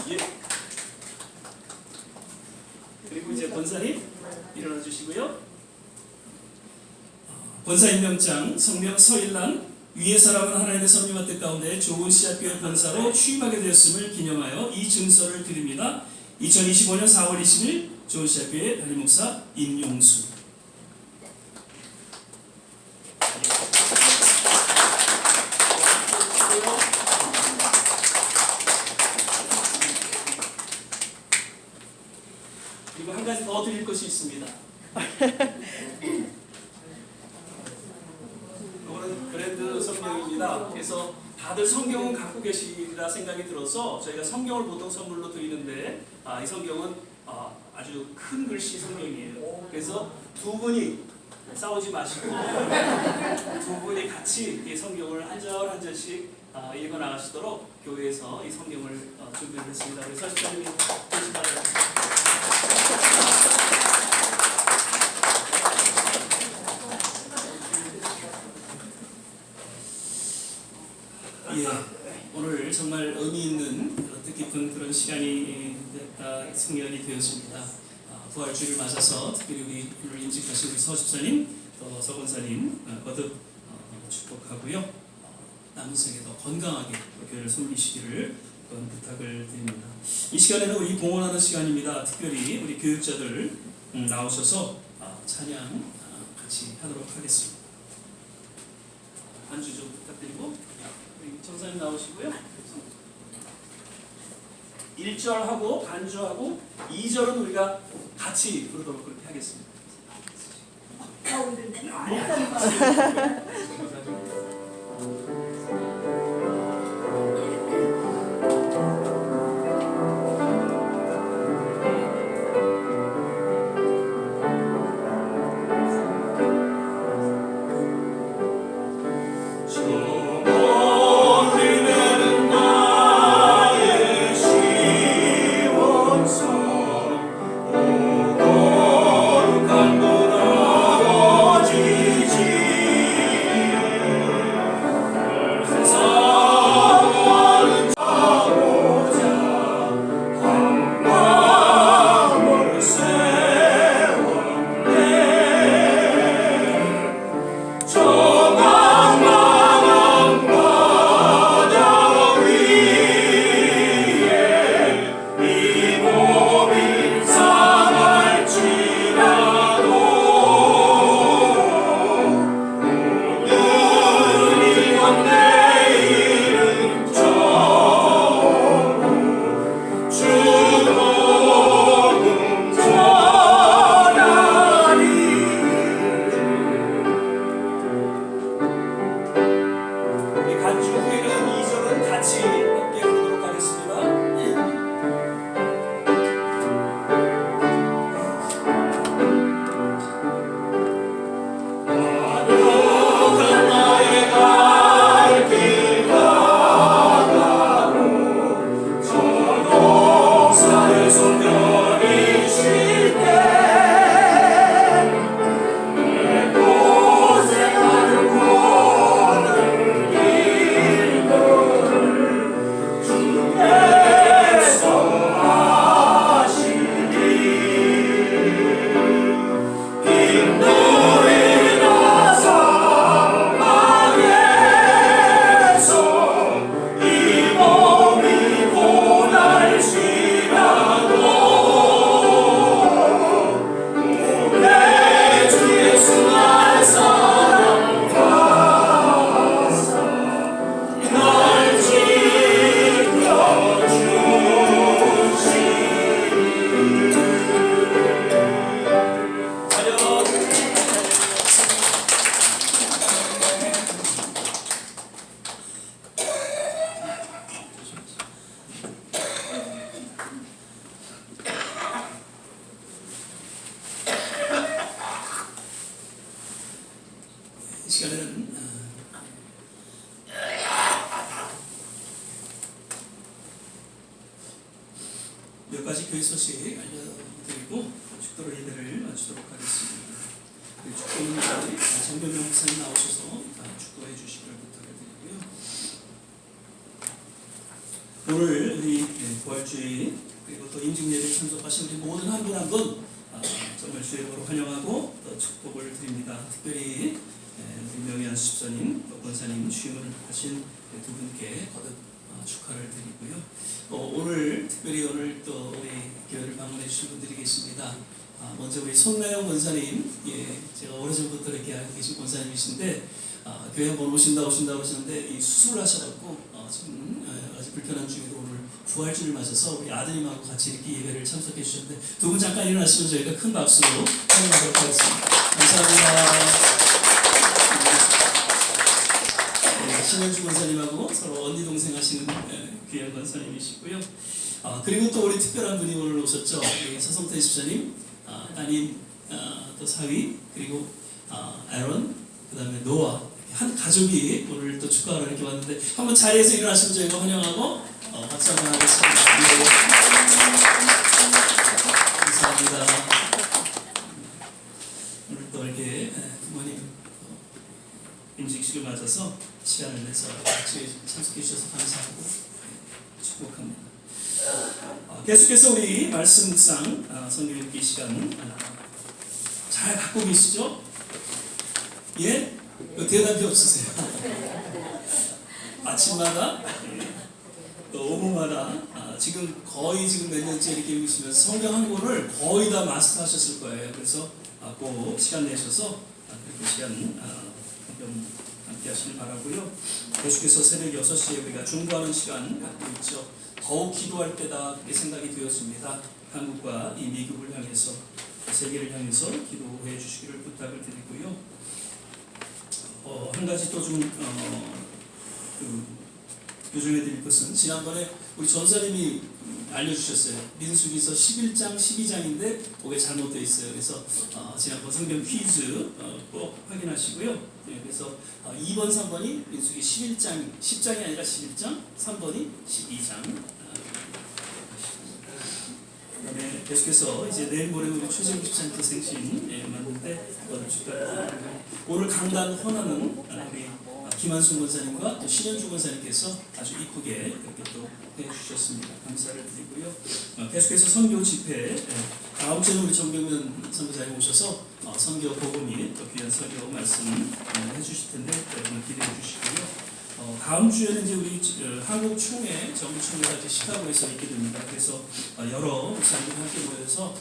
예. 그리고 이제 권사님 일어나 주시고요. 권사 임명장 성명 서일란 위의 사람은 하나님의 섭리와 뜻 가운데 좋은 씨앗교회 권사로 취임하게 되었음을 기념하여 이 증서를 드립니다. 2025년 4월 20일 좋은시학교의 담임 목사 임용수. 그리고 한 가지 더 드릴 것이 있습니다. 이거는 그랜드 성경입니다. 그래서 다들 성경은 갖고 계시리라 생각이 들어서 저희가 성경을 보통 선물로 드리는데 이 성경은 아주 큰 글씨 성경이에요. 그래서 두 분이 싸우지 마시고 두 분이 같이 이 성경을 한 절 한 절씩 읽어 나가시도록 교회에서 이 성경을 준비를 했습니다. 그래서 집사님이 되시 바랍니다. 예, 오늘 정말 의미 있는 뜻깊은 그런 시간이 승연이 되었습니다. 부활주의를 맞아서 특별히 우리 오늘 임직하신 우리 서집사님, 또 서권사님 거듭 축복하고요. 남은 생에 더 건강하게 교회를 섬기시기를 부탁을 드립니다. 이 시간에는 우리 봉헌하는 시간입니다. 특별히 우리 교육자들 나오셔서 찬양 같이 하도록 하겠습니다. 안주 좀 부탁드리고 우리 전사님 나오시고요. 1절하고 반주하고 2절은 우리가 같이 부르도록 그렇게 하겠습니다. 이 시간에는 몇 가지 교회 소식 알려드리고 축도로 예배를 마치도록 하겠습니다. 축도는 정경명 목사님 나오셔서 축도해 주시기를 부탁을 드리고요. 오늘 우리 부활주의 그리고 또 임직예배에 참석하신 우리 모든 한 분 한 분 정말 주의 이름으로 환영하고 또 축복을 드립니다. 특별히 우리 명희안 수집사님, 또 권사님 취임을 하신 두 분께 거듭 축하를 드리고요. 오늘 특별히 오늘 또 우리 교회를 방문해 주신 분들이 계십니다. 먼저 우리 손나영 권사님, 제가 오래전부터 이렇게 알고 계신 권사님이신데 교회 한번 오신다고 하셨는데 이 수술을 하셔갖고 지금 아주 불편한 중에도 오늘 부활주를 맞아서 우리 아드님하고 같이 이렇게 예배를 참석해 주셨는데 두 분 잠깐 일어나시면 저희가 큰 박수로 환영하도록 하겠습니다. 감사합니다. 신현주 권사님하고 서로 언니 동생 하시는 귀한 권사님이시고요. 그리고 또 우리 특별한 분이 오늘 오셨죠. 서성태 집사님, 따님, 또 사위, 그리고 에런, 그다음에 노아, 한 가족이 오늘 또 축하하러 이렇게 왔는데 한번 자리에서 일어나시면 저희가 환영하고 박수 한번 하겠습니다. 감사합니다. 오늘 또 이렇게 부모님 임직식을 맞아서 시간을 내서 같이 참석해 주셔서 감사하고 축복합니다. 계속해서 우리 말씀 묵상 성경 읽기 시간 잘 갖고 계시죠? 예? 대답이 없으세요? 아침마다 또 오후마다 지금 거의 몇 년째 이렇게 읽으시면서 성경 한 권을 거의 다 마스터하셨을 거예요. 그래서 꼭 시간 내셔서 그 시간 좀 함께 하시길 바라고요. 계속해서 새벽 6시에 우리가 중보하는 시간 갖고 있죠. 더욱 기도할 때다 그렇게 생각이 되었습니다. 한국과 이 미국을 향해서 세계를 향해서 기도해 주시기를 부탁을 드리고요. 한 가지 또 좀 요즘에 드릴 것은 지난번에 우리 전사님이 알려주셨어요. 민수기서 11장 12장인데 그게 잘못되어 있어요. 그래서 지난번 성경 퀴즈 꼭 확인하시고요. 그래서 2번, 3번이 민수기 11장, 10장이 아니라 11장, 3번이 12장. 그다음에 계속해서 이제 내일 모레 우리 최재욱 집사님께 생신 맞는데 오늘 강단 헌화는 우리 김한순 권사님과 또 신현주 권사님께서 아주 이쁘게 이렇게 또 해주셨습니다. 감사를 드리고요. 계속해서 선교 집회 다음 주에는 우리 정경면 선교사님 오셔서 선교 보고 및 또 귀한 설교 말씀 해주실 텐데 여러분 기대해 주시고요. 다음 주에는 이제 우리 한국 총회 정부 총회가 이제 시카고에서 있게 됩니다. 그래서 여러 목사님들 함께 모여서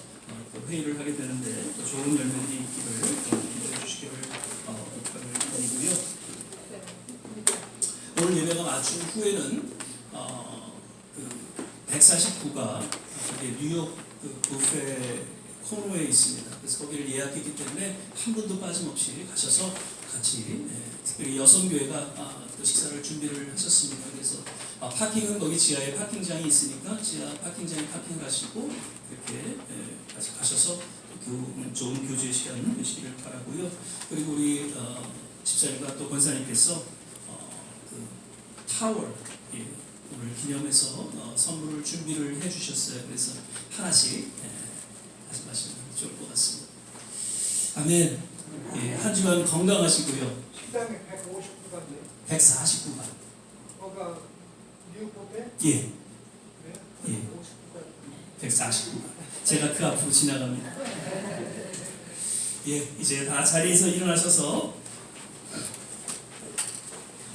회의를 하게 되는데 또 좋은 열매들이 있기를 기도해 주시기를 부탁을 드리고요. 오늘 예배가 마친 후에는 149가 뉴욕 부페 코너에 있습니다. 그래서 거기를 예약했기 때문에 한 분도 빠짐없이 가셔서 같이 특별히 여성교회가 또 식사를 준비를 하셨습니다. 그래서 파킹은 거기 지하에 파킹장이 있으니까 지하 파킹장에 파킹하시고 이렇게 가셔서 좋은 교제의 시간 되시기를 바라고요. 그리고 우리 집사님과 또 권사님께서 타월 오늘 기념해서 선물을 준비를 해주셨어요. 그래서 하나씩 말씀하시면 좋을 것 같습니다. 아멘. 한 주간 건강하시고요. 식당에 159가인데 149가. 거가 뉴욕호텔? 예. 네? 149가. 제가 그 앞으로 지나갑니다. 이제 다 자리에서 일어나셔서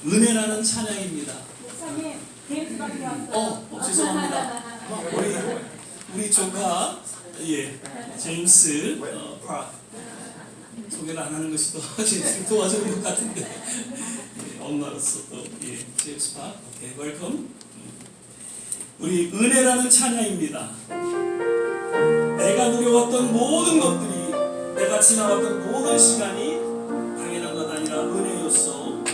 은혜라는 찬양입니다. 목사님, 제임스밖에 없어요. 죄송합니다. 우리 조카 제임스 파크 소개를 안 하는 것이 더 도와주는 것 같은데 엄마로서 또 제임스 파크 웰컴. 우리 은혜라는 찬양입니다. 내가 누려왔던 모든 것들이 내가 지나왔던 모든 시간이 당연한 것 아니라 은혜였어.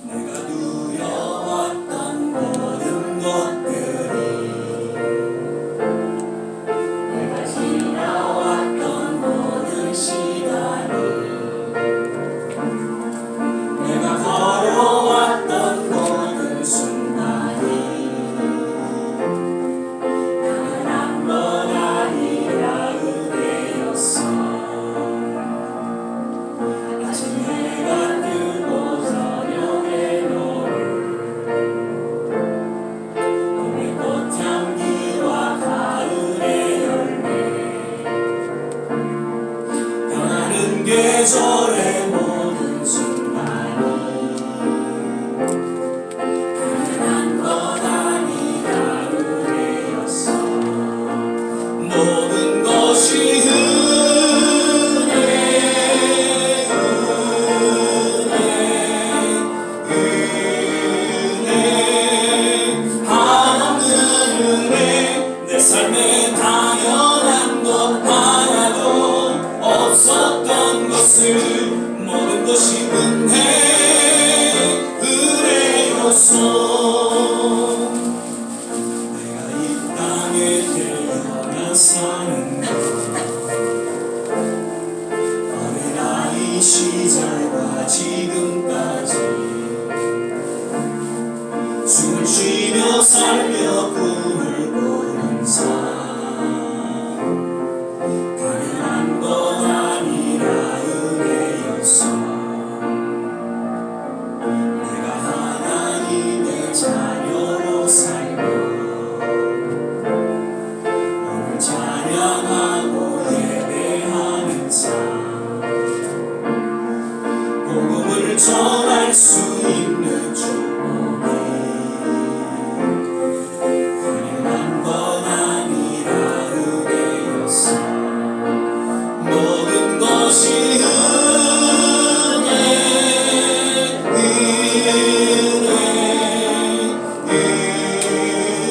내가 누려왔던 모든 것들이 내가 지나왔던 모든 시간이 내가 걸어왔던 모든 순간이 단 한 번 아니라 은혜였어. 것이 은혜요소 내가 이 땅에 태어나 사는 것 어린아이 시절과 지금까지 숨을 쉬며 살며 꿈을 꾸는 삶 당연한 것 아니라 은혜였어 내가 하나님의 자녀로 살며 오늘 찬양하고 예배하는 삶 복음을 전할 수 있는 축복이 당연한 건 아니라 은혜였어 모든 것이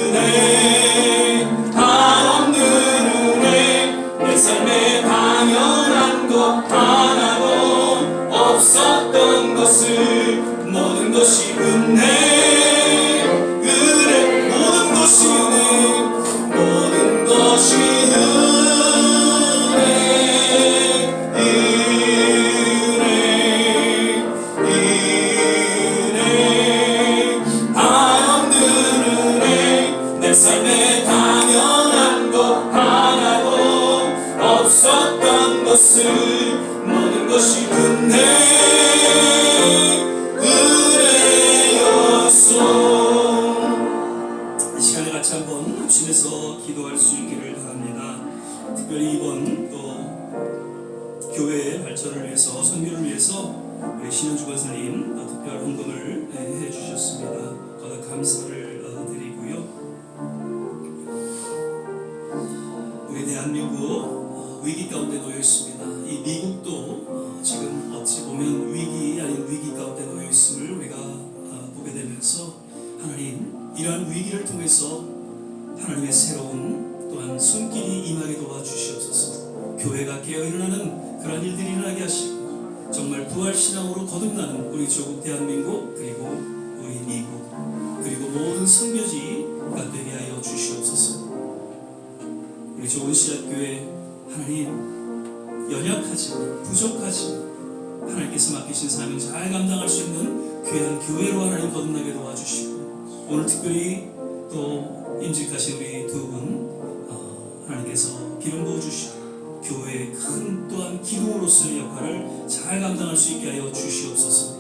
은혜 한없는 은혜 내 삶에 당연한 것 하나도 없었던 것을 모든 것이 은혜 모든 것이 은혜 모든 것이 은혜 한없는 은혜 내 삶에 당연한 것 하나도 없었던 것을 모든 것이 은혜였소 이 시간에 같이 한번 합심해서 기도할 수 있기를 바랍니다. 특별히 이번 또 교회의 발전을 위해서 선교를 위해서 우리 신현주 권사님 또 특별 헌금을 해주셨습니다. 거듭 감사를 드리고요. 우리 대한민국 위기 가운데 놓여 있습니다. 이 미국도 지금 어찌 보면 위기 아닌 위기 가운데 놓여 있음을 우리가 보게 되면서 하나님 이러한 위기를 통해서 하나님의 새로운 또한 손길이 임하게 도와주시옵소서. 교회가 깨어 일어나는 그런 일들이 일어나게 하시고 정말 부활신앙으로 거듭나는 우리 조국 대한민국 그리고 우리 미국 그리고 모든 선교지가 되게 하여 주시옵소서. 우리 좋은 씨앗교회 하나님 연약하지만 부족하지만 하나님께서 맡기신 사명 잘 감당할 수 있는 귀한 교회로 하나님 거듭나게 도와주시고 오늘 특별히 또 임직하신 우리 두 분 하나님께서 기름 부어주시고 교회의 큰 또한 기둥으로서의 역할을 잘 감당할 수 있게 하여 주시옵소서.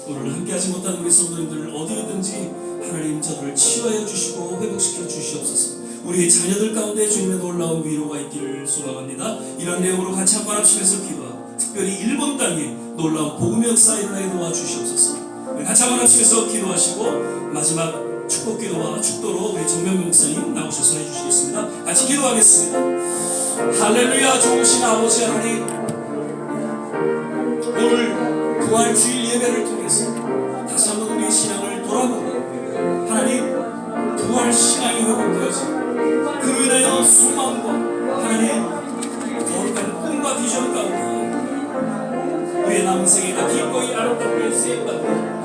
오늘 함께하지 못한 우리 성도님들 어디든지 하나님 저들을 치유하여 주시고 회복시켜 주시옵소서. 우리의 자녀들 가운데 주님의 놀라운 위로가 있기를 소망합니다. 이런 내용으로 같이 한번 합심해서 기도하고 특별히 일본 땅에 놀라운 복음의 역사 일어나게 도와주시옵소서. 우리 같이 한번 합심해서 기도하시고 마지막 축복 기도와 축도로 우리 정명민 목사님 나오셔서 해주시겠습니다. 같이 기도하겠습니다. 할렐루야. 좋으신 아버지 하나님, 오늘 부활주일 예배를 통해서 다시 한번 우리의 신앙을 돌아보고 하나님 부활신앙이 회복되어지고 그로 인하여 소망과 하나님 거룩한 꿈과 비전 가운데 우리의 남은 생애가 기꺼이 아름답게 쓰임받는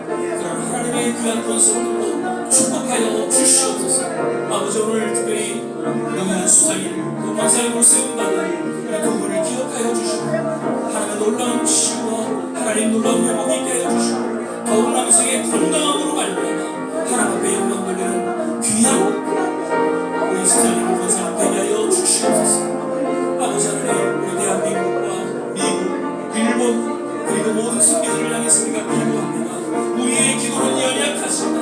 그런 하나님의 귀한 권속들로 축복하여 주시옵소서. 아버지 오늘 특별히 영원한 수사님 또 권사님으로 세움받는 우리 두 분을 기억하여 주시고 하나님의 놀라운 치유와 하나님 놀라운 회복이 있게 하여 주시고 더욱 남은 생애 건강함으로 말미암아 하나님 앞에 영광 돌리는 귀한 우리 수사님 권사님 되게 하여 주시옵소서. 아버지 하나님 우리 대한민국과 미국, 일본 그리고 모든 선교들을 향해서 우리가 기도합니다. 우리의 기도는 연약하지만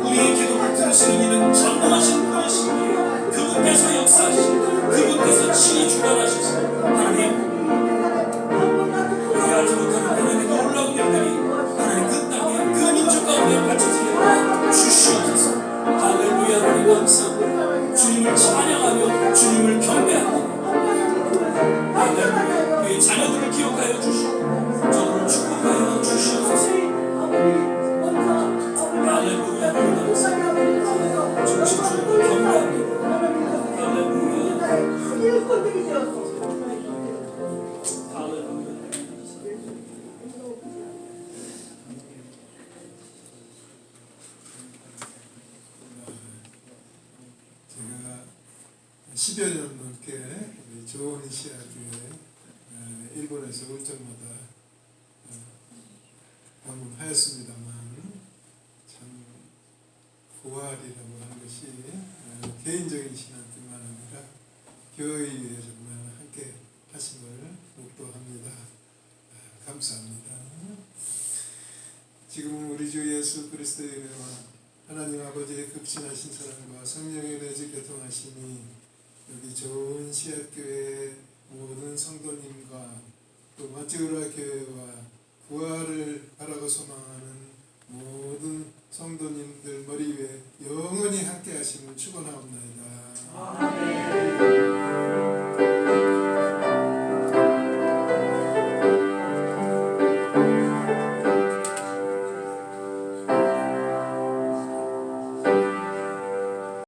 우리의 기도를 들으시는 이는 전능하신 분이시기에 그분께서 역사하시고 그분께서 친히 주관하셔서 하나님 우리가 알지 못하는 하나님의 놀라운 일들이 하나님 그 땅에 그 민족 가운데 갖춰지게 주시옵소서. 할렐루야. 하나님 감사합니다. 주님을 찬양하며 주님을 경배합니다. 할렐루야. 우리의 자녀들을 기억하여 주시고 저들을 축복하여 주시옵소서. 할렐루야. 하나님 감사합니다. 주신 주님을 경배합니다. 할렐루야. 10여 년 넘게 우리 좋은 시아교회 일본에서 올 때마다 방문하였습니다만 참 부활이라고 하는 것이 개인적인 신앙뿐만 아니라 교회에 정말 함께 하심을 목도합니다. 감사합니다. 지금은 우리 주 예수 그리스도의 은혜와 하나님 아버지의 극진하신 사랑과 성령의 내주 교통하심이 여기 좋은 시합교회 모든 성도님과 또 마찌우라 교회와 부활을 바라고 소망하는